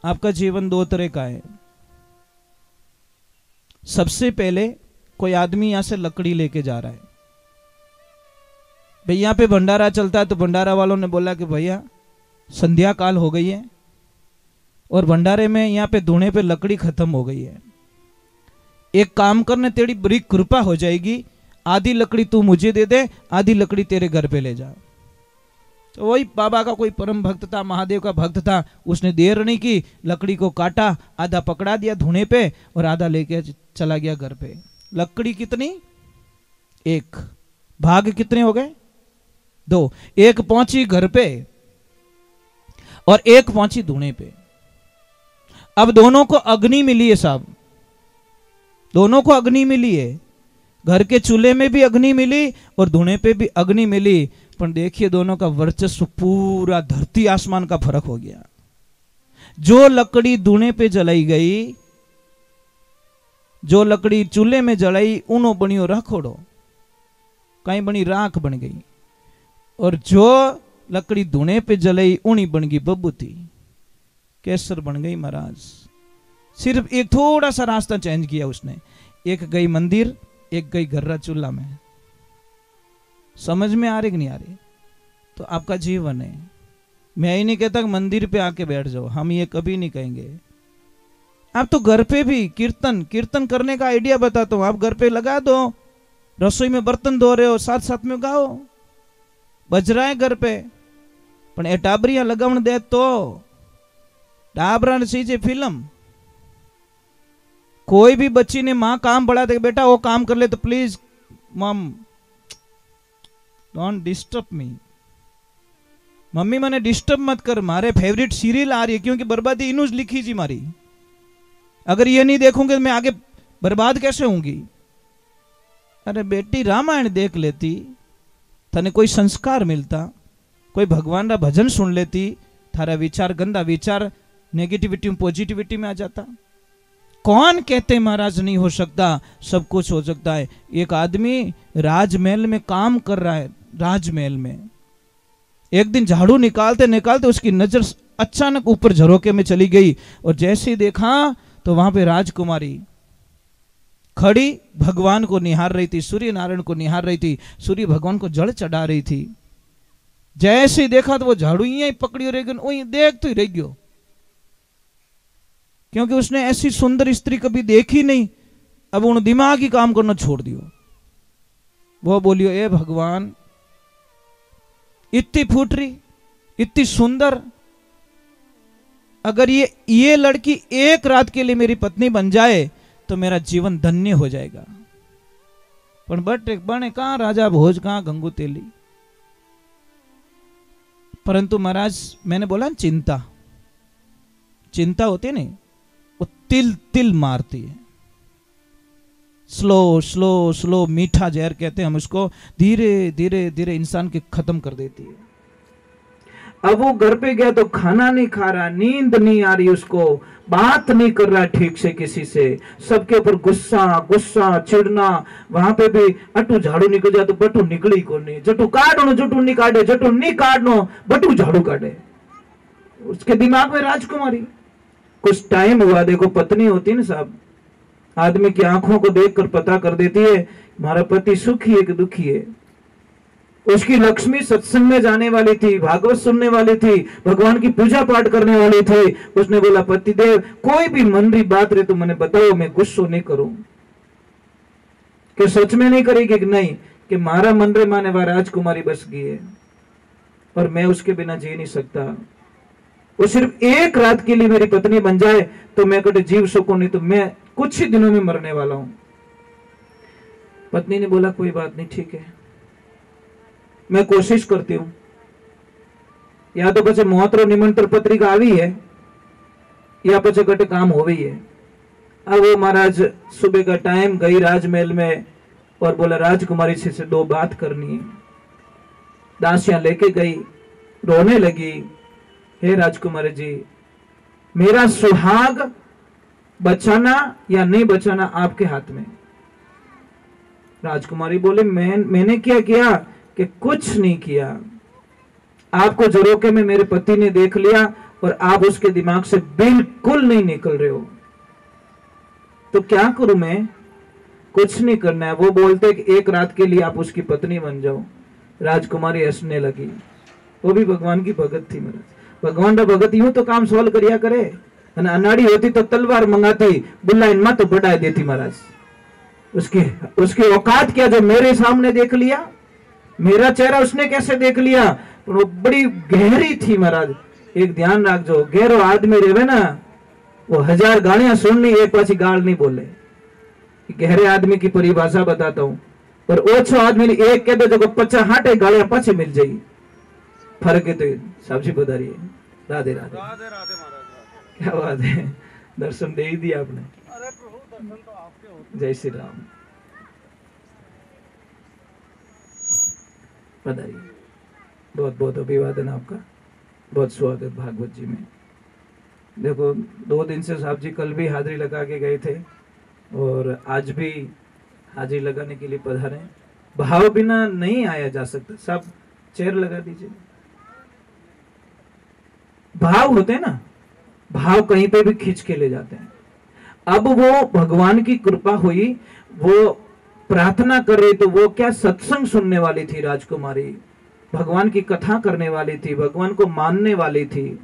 आपका जीवन 2 तरह का है। सबसे पहले कोई आदमी यहां से लकड़ी लेके जा रहा है, भाई यहां पे भंडारा चलता है, तो भंडारा वालों ने बोला कि भैया संध्या काल हो गई है और भंडारे में यहां पे धुने पे लकड़ी खत्म हो गई है। एक काम करने, तेरी बड़ी कृपा हो जाएगी, आधी लकड़ी तू मुझे दे दे, आधी लकड़ी तेरे घर पे ले जा। तो वही बाबा का कोई परम भक्त था, महादेव का भक्त था, उसने देर नहीं की, लकड़ी को काटा, आधा पकड़ा दिया धुने पे और आधा लेके चला गया घर पे। लकड़ी कितनी? 1। भाग कितने हो गए? 2। एक पहुंची घर पे और एक पहुंची धुने पे। अब दोनों को अग्नि मिली है साहब, दोनों को अग्नि मिली है। घर के चूल्हे में भी अग्नि मिली और धुने पे भी अग्नि मिली, पर देखिए दोनों का वर्चस्व पूरा धरती आसमान का फर्क हो गया। जो लकड़ी धुने पे जलाई गई, जो लकड़ी चूल्हे में जलाई, उनो बनियो राखोड़ो, कहीं बनी राख बन गई। और जो लकड़ी धुने पे जलाई, उनी बन गई बबूती, केसर बन गई महाराज। सिर्फ एक थोड़ा सा रास्ता चेंज किया उसने, एक गई मंदिर, एक गई घर्रा चूल्हा में। समझ में आ रही कि नहीं आ रही? तो आपका जीवन है। मैं ही नहीं कहता कि मंदिर पे आके बैठ जाओ, हम ये कभी नहीं कहेंगे। आप तो घर पे भी कीर्तन करने का आइडिया बताता हूं, आप घर पे लगा दो, रसोई में बर्तन धो रहे हो साथ साथ में गाओ, बज रहा है घर पे। पण ए टाबरिया लगावण दे तो टाबरा ने सीजे फिल्म। कोई भी बच्ची ने मां काम बढ़ा दे, बेटा वो काम कर ले, तो प्लीज मम डोंट डिस्टर्ब मी, मम्मी मैंने डिस्टर्ब मत कर, मारे फेवरेट सीरियल आ रही है, क्योंकि बर्बादी इनू लिखी जी मारी। अगर ये नहीं देखूंगे तो मैं आगे बर्बाद कैसे होंगी? अरे बेटी रामायण देख लेती, तने कोई संस्कार मिलता, कोई भगवान का भजन सुन लेती, थारा विचार गंदा विचार नेगेटिविटी में पॉजिटिविटी में आ जाता। कौन कहते महाराज नहीं हो सकता? सब कुछ हो सकता है। एक आदमी राजमहल में काम कर रहा है, राजमहल में एक दिन झाड़ू निकालते निकालते उसकी नजर अचानक ऊपर झरोके में चली गई, और जैसे ही देखा तो वहां पे राजकुमारी खड़ी भगवान को निहार रही थी, सूर्य नारायण को निहार रही थी, सूर्य भगवान को जल चढ़ा रही थी। जैसे ही देखा तो वो झाड़ू यहीं पकड़ी रह गई, वहीं देख तो ही रह गयो, क्योंकि उसने ऐसी सुंदर स्त्री कभी देखी नहीं। अब उन दिमाग ही काम करना छोड़ दियो। वो बोलियो, ए भगवान इतनी फूटरी, इतनी सुंदर, अगर ये लड़की एक रात के लिए मेरी पत्नी बन जाए तो मेरा जीवन धन्य हो जाएगा। पर बने कहां राजा भोज, कहां गंगू तेली। परंतु महाराज मैंने बोला चिंता, चिंता होती है नहीं, वो तिल तिल मारती है। स्लो स्लो स्लो मीठा जहर कहते हैं हम उसको, धीरे धीरे धीरे इंसान के खत्म कर देती है। अब वो घर पे गया तो खाना नहीं खा रहा, नींद नहीं आ रही उसको, बात नहीं कर रहा ठीक से किसी से, सबके ऊपर गुस्सा गुस्सा चिढ़ना। वहां पे भी अटू झाड़ू निकल जाए तो बटू निकली को नहीं, जटू काटो जटू नहीं काटे, जटू नहीं काटनो बटू झाड़ू काटे। उसके दिमाग में राजकुमारी। कुछ टाइम हुआ, देखो पत्नी होती ना साहब, आदमी की आंखों को देखकर पता कर देती है हमारा पति सुखी है कि दुखी है। उसकी लक्ष्मी सत्संग में जाने वाली थी, भागवत सुनने वाली थी, भगवान की पूजा पाठ करने वाली थी। उसने बोला पतिदेव कोई भी मंदी बात रहे तो मैंने बताओ, मैं गुस्सो नहीं करूं। कि सच में नहीं करेगी कि नहीं, कि मारा मन रे माने वह राजकुमारी बस गई है और मैं उसके बिना जी नहीं सकता। वो सिर्फ एक रात के लिए मेरी पत्नी बन जाए तो मैं कभी जीव सकूं, नहीं तो मैं कुछ ही दिनों में मरने वाला हूं। पत्नी ने बोला कोई बात नहीं, ठीक है, मैं कोशिश करती हूं। या तो पचे मौतरो निमंत्रण पत्रिका आई है या पचे कटे काम हो गई है। अब वो महाराज सुबह का टाइम गई राजमहल में और बोला राजकुमारी से 2 बात करनी है। दासियां लेके गई, रोने लगी, हे राजकुमारी जी, मेरा सुहाग बचाना या नहीं बचाना आपके हाथ में। राजकुमारी बोले मैंने क्या किया? कि कुछ नहीं किया। आपको झरोखे में मेरे पति ने देख लिया और आप उसके दिमाग से बिल्कुल नहीं निकल रहे हो, तो क्या करूं मैं? कुछ नहीं करना है। वो बोलते कि एक रात के लिए आप उसकी पत्नी बन जाओ। राजकुमारी हंसने लगी। वो भी भगवान की भगत थी महाराज। भगवान का भगत यूं तो काम सॉल्व करिया करे, अनाड़ी होती तो तलवार मंगाती, बुल्ला इनमा तो बढ़ा देती महाराज। उसकी औकात क्या जो मेरे सामने देख लिया? मेरा चेहरा उसने कैसे देख लिया? वो बड़ी गहरी थी महाराज। एक ध्यान रख, जो गहरो आदमी रहे ना वो 1000 गालियां सुननी, एक पाछी गाल नहीं बोले। गहरे आदमी की परिभाषा बताता हूं। और ओछो आदमी ने एक कह दो जो 50 हाटे गालियां पाछे मिल जाएगी। फर्क है तो सब्जी बता रही है। राधे राधे राधे राधे महाराज, क्या बात है, दर्शन दे ही दिया आपने। अरे प्रभु दर्शन तो आपके होते। जय श्री राम। बताइए, बहुत बहुत अभिवादन आपका, बहुत स्वागत भागवत जी में। देखो 2 दिन से साहब जी कल भी हाजिरी लगा के गए थे और आज भी हाजिरी लगाने के लिए पधारे। भाव बिना नहीं आया जा सकता। सब चेयर लगा दीजिए। भाव होते हैं ना, भाव कहीं पे भी खींच के ले जाते हैं। अब वो भगवान की कृपा हुई, वो प्रार्थना कर रही तो वो क्या सत्संग सुनने वाली थी राजकुमारी, भगवान की कथा करने वाली थी, भगवान को मानने वाली थी।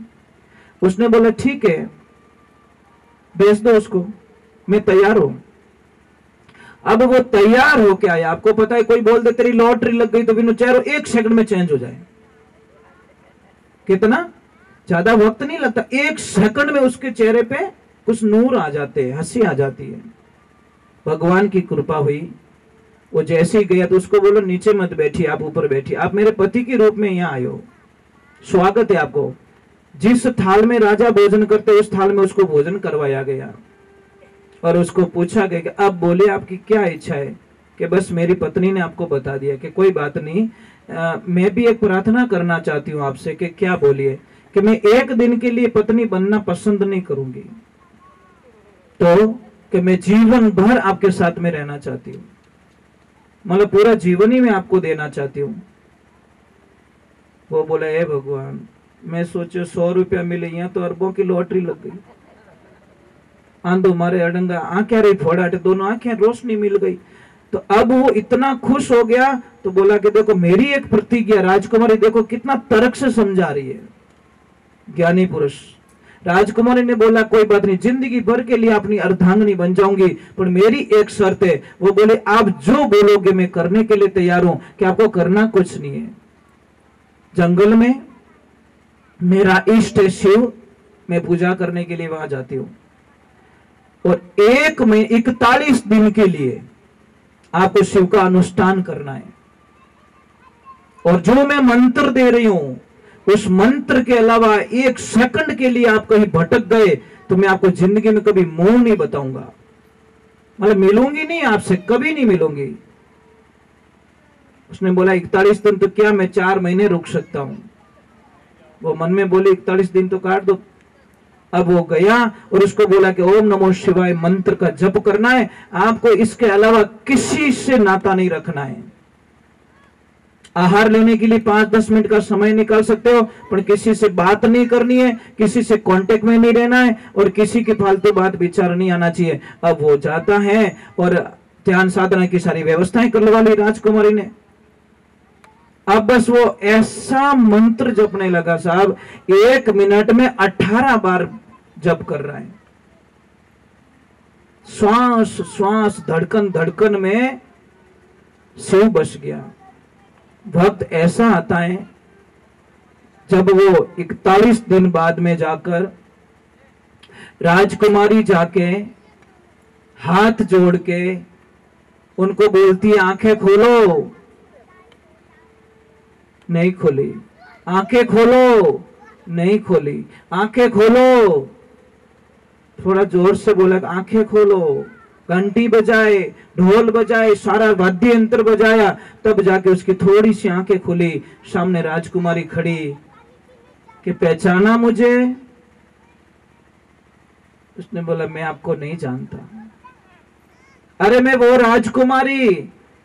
उसने बोला ठीक है भेज दो उसको, मैं तैयार हूं। अब वो तैयार हो क्या आया। आपको पता है कोई बोल दे तेरी लॉटरी लग गई तो बिनु चेहरा 1 सेकंड में चेंज हो जाए। कितना ज्यादा वक्त नहीं लगता, 1 सेकंड में उसके चेहरे पे कुछ नूर आ जाते हैं, हंसी आ जाती है। भगवान की कृपा हुई। वो जैसे ही गया तो उसको बोलो नीचे मत बैठिए, आप ऊपर बैठिए, आप मेरे पति के रूप में यहाँ आए हो, स्वागत है आपको। जिस थाल में राजा भोजन करते उस थाल में उसको भोजन करवाया गया और उसको पूछा गया कि अब बोले आपकी क्या इच्छा है? कि बस मेरी पत्नी ने आपको बता दिया कि कोई बात नहीं, मैं भी एक प्रार्थना करना चाहती हूँ आपसे। कि क्या? बोलिए। कि मैं 1 दिन के लिए पत्नी बनना पसंद नहीं करूंगी, तो कि मैं जीवन भर आपके साथ में रहना चाहती हूँ, मतलब पूरा जीवन ही मैं आपको देना चाहती हूँ। वो बोला हे भगवान, मैं सोचो 100 रुपया मिले, यहाँ तो अरबों की लॉटरी लग गई। आंधो मारे अडंगा, आंखें रही फोड़ाटे, दोनों आंखें रोशनी मिल गई। तो अब वो इतना खुश हो गया तो बोला कि देखो मेरी एक प्रतिज्ञा, राजकुमारी देखो कितना तर्क से समझा रही है, ज्ञानी पुरुष। राजकुमारी ने बोला कोई बात नहीं, जिंदगी भर के लिए अपनी अर्धांगिनी बन जाऊंगी, पर मेरी एक शर्त है। वो बोले आप जो बोलोगे मैं करने के लिए तैयार हूं। कि आपको करना कुछ नहीं है। जंगल में मेरा इष्ट है शिव, मैं पूजा करने के लिए वहां जाती हूं और 41 दिन के लिए आपको शिव का अनुष्ठान करना है। और जो मैं मंत्र दे रही हूं उस मंत्र के अलावा 1 सेकंड के लिए आप कहीं भटक गए तो मैं आपको जिंदगी में कभी मुंह नहीं बताऊंगा, मतलब मिलूंगी नहीं आपसे, कभी नहीं मिलूंगी। उसने बोला 41 दिन तो क्या, मैं 4 महीने रुक सकता हूं। वो मन में बोले 41 दिन तो काट दो। अब वो गया और उसको बोला कि ओम नमो शिवाय मंत्र का जप करना है, आपको इसके अलावा किसी से नाता नहीं रखना है। आहार लेने के लिए 5-10 मिनट का समय निकाल सकते हो, पर किसी से बात नहीं करनी है, किसी से कांटेक्ट में नहीं रहना है और किसी की फालतू बात विचार नहीं आना चाहिए। अब वो जाता है और ध्यान साधना की सारी व्यवस्थाएं करवा ली राजकुमारी ने। अब बस वो ऐसा मंत्र जपने लगा साहब, 1 मिनट में 18 बार जप कर रहा है। श्वास श्वास धड़कन धड़कन में शिव बस गया। वक्त ऐसा आता है जब वो 41 दिन बाद में जाकर राजकुमारी जाके हाथ जोड़ के उनको बोलती है आंखें खोलो, नहीं खोली। आंखें खोलो, नहीं खोली। आंखें खोलो, थोड़ा जोर से बोला आंखें खोलो। घंटी बजाए, ढोल बजाए, सारा वाद्य यंत्र बजाया, तब जाके उसकी थोड़ी सी आंखें खुली। सामने राजकुमारी खड़ी कि पहचाना मुझे? उसने बोला मैं आपको नहीं जानता। अरे मैं वो राजकुमारी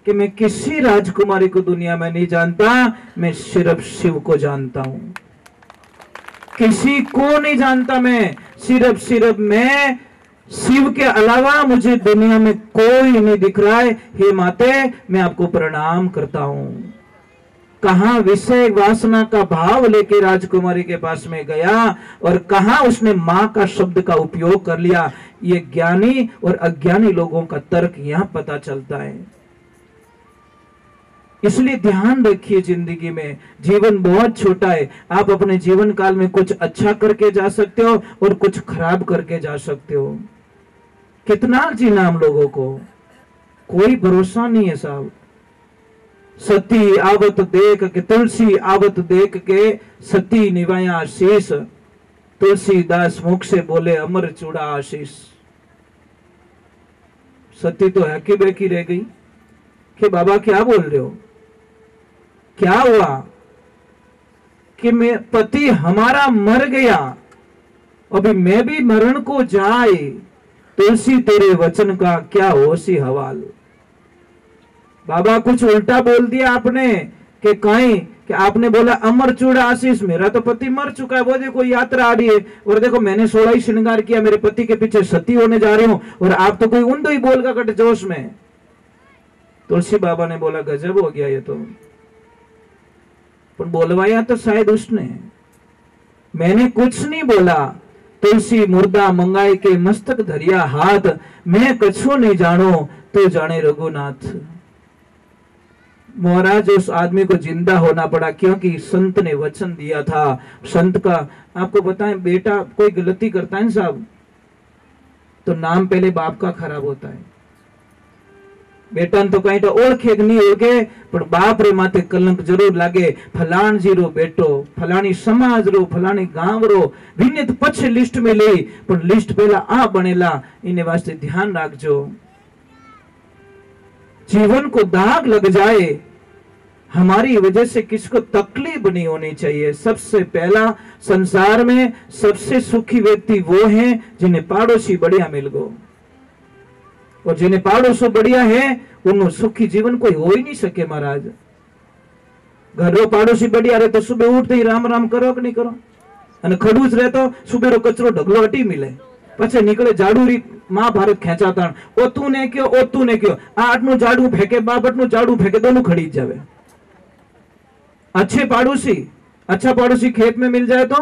कि मैं किसी राजकुमारी को दुनिया में नहीं जानता, मैं सिर्फ शिव को जानता हूं। किसी को नहीं जानता मैं, सिर्फ मैं। शिव के अलावा मुझे दुनिया में कोई नहीं दिख रहा है। हे माते, मैं आपको प्रणाम करता हूं। कहां विषय वासना का भाव लेके राजकुमारी के पास में गया और कहां उसने मां का शब्द का उपयोग कर लिया। ये ज्ञानी और अज्ञानी लोगों का तर्क यहां पता चलता है। इसलिए ध्यान रखिए, जिंदगी में जीवन बहुत छोटा है। आप अपने जीवन काल में कुछ अच्छा करके जा सकते हो और कुछ खराब करके जा सकते हो। कितना जीना हम लोगों को, कोई भरोसा नहीं है साहब। सती आवत देख के तुलसी आवत देख के सती निवाया आशीष, तुलसीदास मुख से बोले अमर चूड़ा आशीष। सती तो हैकी बेकी रह गई कि बाबा क्या बोल रहे हो, क्या हुआ कि मैं पति हमारा मर गया, अभी मैं भी मरण को जाए, तुलसी तेरे वचन का क्या होशी हवाल। बाबा कुछ उल्टा बोल दिया आपने कि कहीं कि आपने बोला अमर चूड़ा आशीष, मेरा तो पति मर चुका है, वो देखो यात्रा आ रही है, और देखो मैंने 16 ही श्रृंगार किया, मेरे पति के पीछे सती होने जा रही हूं, और आप तो कोई उन दो ही बोल का कट जोश में। तुलसी बाबा ने बोला गजब हो गया ये तो, पर बोलवाया तो शायद उसने, मैंने कुछ नहीं बोला। तुलसी मुर्दा मंगाई के मस्तक धरिया हाथ, मैं कछु नहीं जानो तो जाने रघुनाथ। महाराज उस आदमी को जिंदा होना पड़ा क्योंकि संत ने वचन दिया था। संत का आपको बताएं, बेटा कोई गलती करता है साहब तो नाम पहले बाप का खराब होता है। बेटा तो कहीं तो ओळखे नहीं ओळखे, पर बाप रे माथे कलंक जरूर लागे। फलाण जी रो बेटो, फलानी समाज रो, फलानी गांव रो, विनित पछे लिस्ट में ले, पर लिस्ट पहला आ बनेला, इने वास्ते ध्यान रखजो। जीवन को दाग लग जाए, हमारी वजह से किसको तकलीफ नहीं होनी चाहिए। सबसे पहला संसार में सबसे सुखी व्यक्ति वो हैं जिन्हें पड़ोसी बढ़िया मिल गो, और जिन्हें पड़ोसो बढ़िया है उन्होंने सुखी जीवन कोई हो ही नहीं सके। महाराज घरों पड़ोसी बढ़िया रहे तो सुबह उठते ही राम राम करो कि नहीं करो, અને ખડૂસ રહેતો સુબેરો કચરો ઢગલો હટી મિલે, પછી નીકળે જાડુરી મહાભારત ખેંચાતા, ઓ તું ને કયો આ આટનું જાડું ફેંકે, બાબટનું જાડું ફેંકે, दोनों खड़ी जावे। अच्छे पड़ोसी, अच्छा पड़ोसी खेत में मिल जाए तो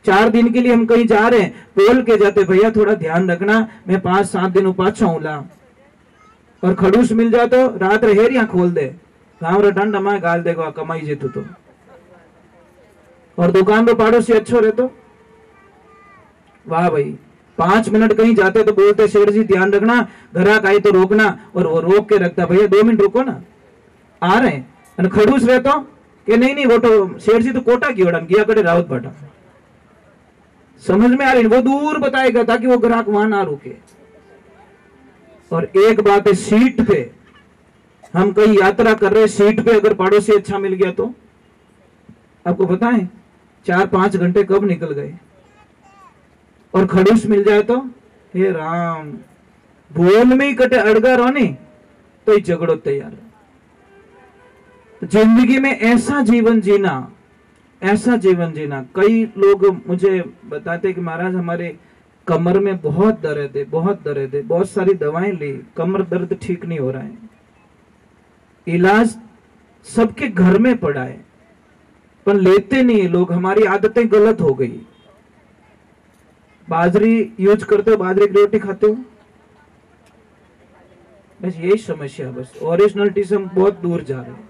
4 दिन के लिए हम कहीं जा रहे हैं, बोल के जाते भैया थोड़ा ध्यान रखना, मैं 5-7 दिन पाछा हूं ला। और खड़ूस मिल जाए तो रात हेरिया खोल दे, गाँव रा डंड हमारे गाल देगा कमाई जेतु तो। और दुकान पे पड़ोसी अच्छो रहे तो वाह भाई, 5 मिनट कहीं जाते तो बोलते शेर जी ध्यान रखना, ग्राहक आई तो रोकना, और वो रोक के रखता भैया 2 मिनट रुको ना आ रहे हैं। खड़ूस रहता कि नहीं वो तो शेर जी तो कोटा की ओडा गया करे रावत भाटा, समझ में आ रही, वो दूर बताएगा ताकि वो ग्राहक वहां ना रुके। और एक बात है, सीट पे हम कहीं यात्रा कर रहे, सीट पे अगर पड़ोसी अच्छा मिल गया तो आपको पता है 4-5 घंटे कब निकल गए। और खड़ूस मिल जाए तो हे राम, बोल में ही कटे अड़गा रहो नहीं तो ही झगड़ो तैयार। जिंदगी में ऐसा जीवन जीना, ऐसा जीवन जीना। कई लोग मुझे बताते कि महाराज हमारे कमर में बहुत दर्द है, बहुत दर्द है, बहुत सारी दवाएं ली, कमर दर्द ठीक नहीं हो रहा है। इलाज सबके घर में पड़ा है, पर लेते नहीं है लोग। हमारी आदतें गलत हो गई। बाजरी यूज करते हो, बाजरे की रोटी खाते हो, बस यही समस्या। बस ओरिजिनलिटी से हम बहुत दूर जा रहे हैं।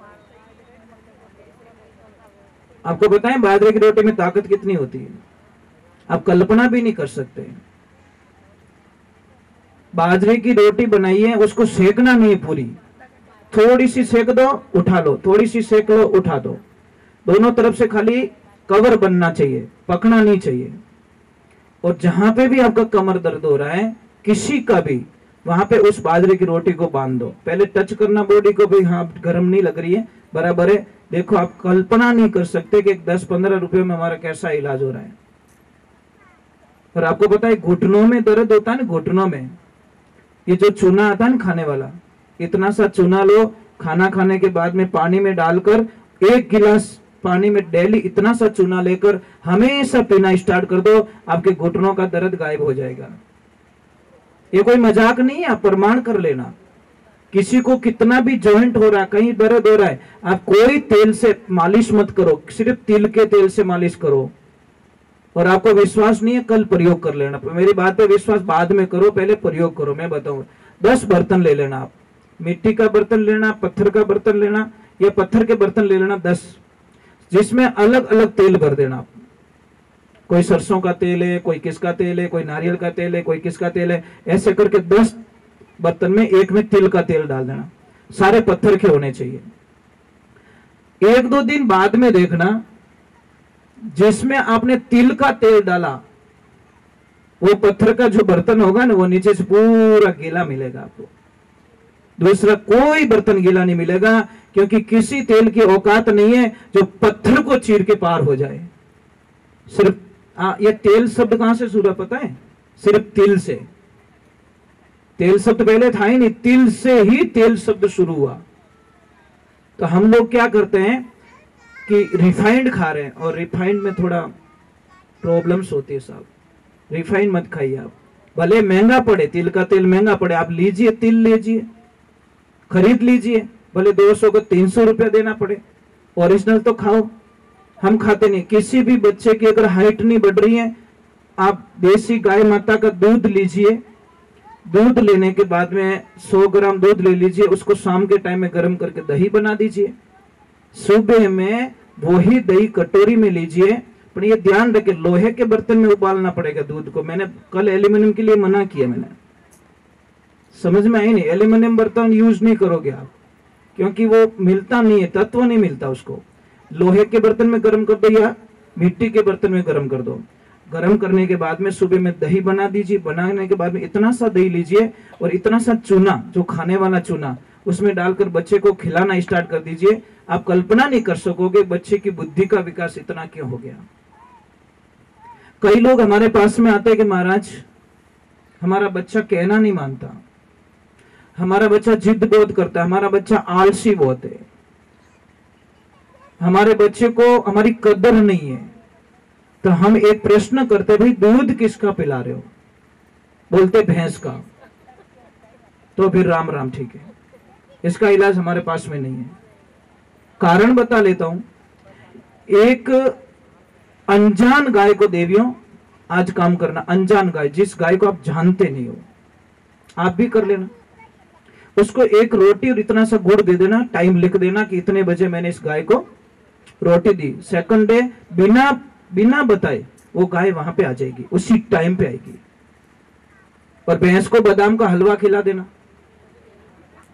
आपको बताएं बाजरे की रोटी में ताकत कितनी होती है, आप कल्पना भी नहीं कर सकते। बाजरे की रोटी बनाइए, उसको सेकना नहीं है पूरी, थोड़ी सी सेक दो उठा लो, थोड़ी सी सेक लो उठा दो, दोनों तरफ से खाली कवर बनना चाहिए, पकना नहीं चाहिए। और जहां पे भी आपका कमर दर्द हो रहा है, किसी का भी, वहां पे उस बाजरे की रोटी को बांध दो। पहले टच करना बॉडी को भी, हाँ गर्म नहीं लग रही है, बराबर है। देखो आप कल्पना नहीं कर सकते कि 10-15 रुपए में हमारा कैसा इलाज हो रहा है। और आपको पता है घुटनों में दर्द होता है ना, घुटनों में ये जो चूना आता है ना खाने वाला, इतना सा चूना लो, खाना खाने के बाद में पानी में डालकर 1 गिलास पानी में डेली इतना सा चूना लेकर हमेशा पीना स्टार्ट कर दो, आपके घुटनों का दर्द गायब हो जाएगा। ये कोई मजाक नहीं है, आप प्रमाण कर लेना। किसी को कितना भी जॉइंट हो रहा है, कहीं दर्द हो रहा है, आप कोई तेल से मालिश मत करो, सिर्फ तिल के तेल से मालिश करो। और आपको विश्वास नहीं है, कल प्रयोग कर लेना। मेरी बात पे विश्वास बाद में करो, पहले प्रयोग करो। मैं बताऊं, 10 बर्तन ले लेना आप, मिट्टी का बर्तन लेना, पत्थर का बर्तन लेना, या पत्थर के बर्तन ले लेना 10, जिसमें अलग अलग तेल भर देना आप। कोई सरसों का तेल है, कोई किसका तेल है, कोई नारियल का तेल है, कोई किसका तेल है, ऐसे करके 10 बर्तन में एक में तिल का तेल डाल देना। सारे पत्थर के होने चाहिए। 1-2 दिन बाद में देखना, जिसमें आपने तिल का तेल डाला, वो पत्थर का जो बर्तन होगा ना, वो नीचे से पूरा गीला मिलेगा आपको। दूसरा कोई बर्तन गीला नहीं मिलेगा, क्योंकि किसी तेल की औकात नहीं है जो पत्थर को चीर के पार हो जाए। सिर्फ ये तेल शब्द कहां से शुरू पता है? सिर्फ तिल से। तेल शब्द पहले था ही नहीं, तिल से ही तेल शब्द शुरू हुआ। तो हम लोग क्या करते हैं कि रिफाइंड खा रहे हैं, और रिफाइंड में थोड़ा प्रॉब्लम्स होती है साहब। रिफाइंड मत खाइए आप, भले महंगा पड़े, तिल का तेल महंगा पड़े, आप लीजिए, तिल लीजिए, खरीद लीजिए, भले 200 को 300 रुपया देना पड़े, ओरिजिनल तो खाओ। हम खाते नहीं। किसी भी बच्चे की अगर हाइट नहीं बढ़ रही है, आप देसी गाय माता का दूध लीजिए, दूध लेने के बाद में 100 ग्राम दूध ले लीजिए, उसको शाम के टाइम में गर्म करके दही बना दीजिए, सुबह में वही दही कटोरी में लीजिए। पर ये ध्यान रखें, लोहे के बर्तन में उबालना पड़ेगा दूध को। मैंने कल एल्यूमिनियम के लिए मना किया, मैंने समझ में आई नहीं, एल्यूमिनियम बर्तन यूज नहीं करोगे आप, क्योंकि वो मिलता नहीं है, तत्व नहीं मिलता उसको। लोहे के बर्तन में गर्म कर दो या मिट्टी के बर्तन में गर्म कर दो। गर्म करने के बाद में सुबह में दही बना दीजिए, बनाने के बाद में इतना सा दही लीजिए और इतना सा चूना, जो खाने वाला चूना, उसमें डालकर बच्चे को खिलाना स्टार्ट कर दीजिए। आप कल्पना नहीं कर सकोगे बच्चे की बुद्धि का विकास इतना क्यों हो गया। कई लोग हमारे पास में आते हैं कि महाराज हमारा बच्चा कहना नहीं मानता, हमारा बच्चा जिद बहुत करता है, हमारा बच्चा आलसी बहुत है, हमारे बच्चे को हमारी कदर नहीं है। तो हम एक प्रश्न करते, भाई दूध किसका पिला रहे हो? बोलते भैंस का। तो फिर राम राम, ठीक है, इसका इलाज हमारे पास में नहीं है। कारण बता लेता हूं। एक अनजान गाय को, देवियों आज काम करना, अनजान गाय, जिस गाय को आप जानते नहीं हो, आप भी कर लेना, उसको एक रोटी और इतना सा गुड़ दे देना, टाइम लिख देना कि इतने बजे मैंने इस गाय को रोटी दी। सेकंड डे बिना बताए वो गाय वहां पे आ जाएगी, उसी टाइम पे आएगी। और भैंस को बादाम का हलवा खिला देना,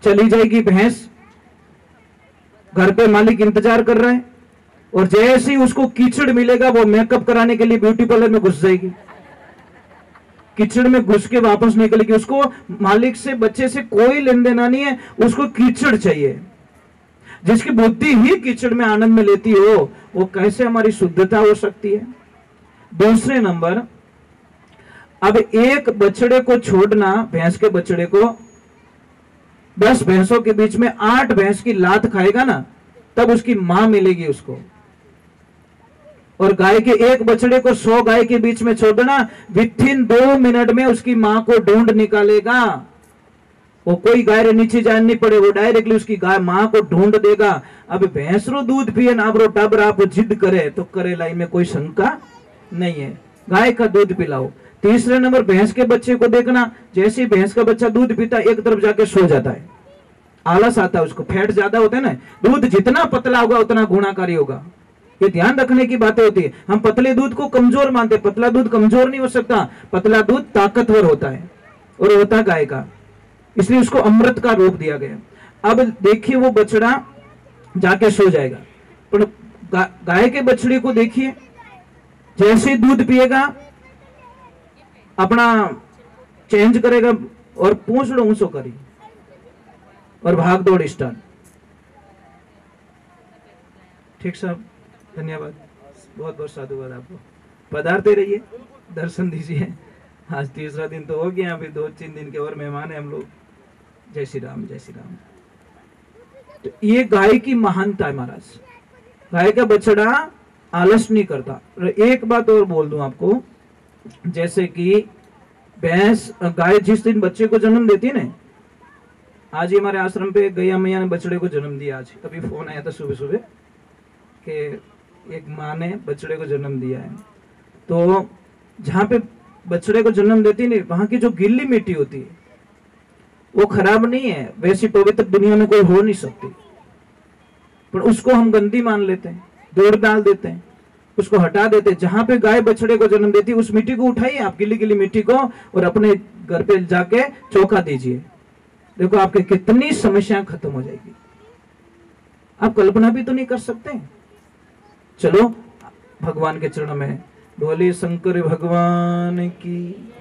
चली जाएगी भैंस, घर पे मालिक इंतजार कर रहा है, और जैसे ही उसको कीचड़ मिलेगा वो मेकअप कराने के लिए ब्यूटी पार्लर में घुस जाएगी, कीचड़ में घुस के वापस निकलेगी। उसको मालिक से, बच्चे से कोई लेन देना नहीं है, उसको कीचड़ चाहिए। जिसकी बुद्धि ही कीचड़ में आनंद में लेती हो, वो कैसे हमारी शुद्धता हो सकती है। दूसरे नंबर, अब एक बछड़े को छोड़ना, भैंस के बछड़े को 10 भैंसों के बीच में 8 भैंस की लात खाएगा ना, तब उसकी मां मिलेगी उसको। और गाय के एक बछड़े को 100 गाय के बीच में छोड़ना, विथिन 2 मिनट में उसकी मां को ढूंढ निकालेगा। वो कोई गाय रे नीचे जान नहीं पड़े, वो डायरेक्टली उसकी गाय माँ को ढूंढ देगा। अब भैंसरो दूध पिए ना आपरो टबर आप जिद करे तो करे लाई में कोई शंका नहीं है, गाय का दूध पिलाओ। तीसरे नंबर भैंस के बच्चे को देखना, जैसे भैंस का बच्चा दूध पीता एक तरफ जाके सो जाता है, आलस आता है उसको, फैट ज्यादा होता है ना, दूध जितना पतला होगा उतना गुणाकारी होगा। ये ध्यान रखने की बातें होती है। हम पतले दूध को कमजोर मानते, पतला दूध कमजोर नहीं हो सकता, पतला दूध ताकतवर होता है और होता गाय का, इसलिए उसको अमृत का रूप दिया गया। अब देखिए वो बछड़ा जाके सो जाएगा, पर गाय के बछड़े को देखिए, जैसे दूध पिएगा अपना चेंज करेगा और पूंछ लो ऊंचो करी और भाग दौड़ स्टार्ट। ठीक साहब, धन्यवाद, बहुत बहुत साधुवाद आपको। पधारते रहिए, दर्शन दीजिए। आज तीसरा दिन तो हो गया, अभी 2-3 दिन के और मेहमान है हम लोग। जय श्री राम, जय श्री राम। तो ये गाय की महानता है महाराज, गाय का बछड़ा आलस नहीं करता। एक बात और बोल दूं आपको, जैसे कि भैंस गाय जिस दिन बच्चे को जन्म देती है ना, आज ही हमारे आश्रम पे गैया मैया ने बछड़े को जन्म दिया। आज अभी फोन आया था सुबह सुबह कि एक माँ ने बछड़े को जन्म दिया है। तो जहाँ पे बछड़े को जन्म देती नहीं, वहां की जो गीली मिट्टी होती है वो खराब नहीं है, वैसी पवित्र दुनिया में कोई हो नहीं सकती, पर उसको हम गंदी मान लेते हैं, दौड़ डाल देते हैं, उसको हटा देते हैं। जहां पे गाय बछड़े को जन्म देती है उस मिट्टी को उठाइए आप, गीली गीली मिट्टी को, और अपने घर पे जाके चौका दीजिए, देखो आपके कितनी समस्याएं खत्म हो जाएगी। आप कल्पना भी तो नहीं कर सकते। चलो भगवान के चरणों में, बोले शंकर भगवान की।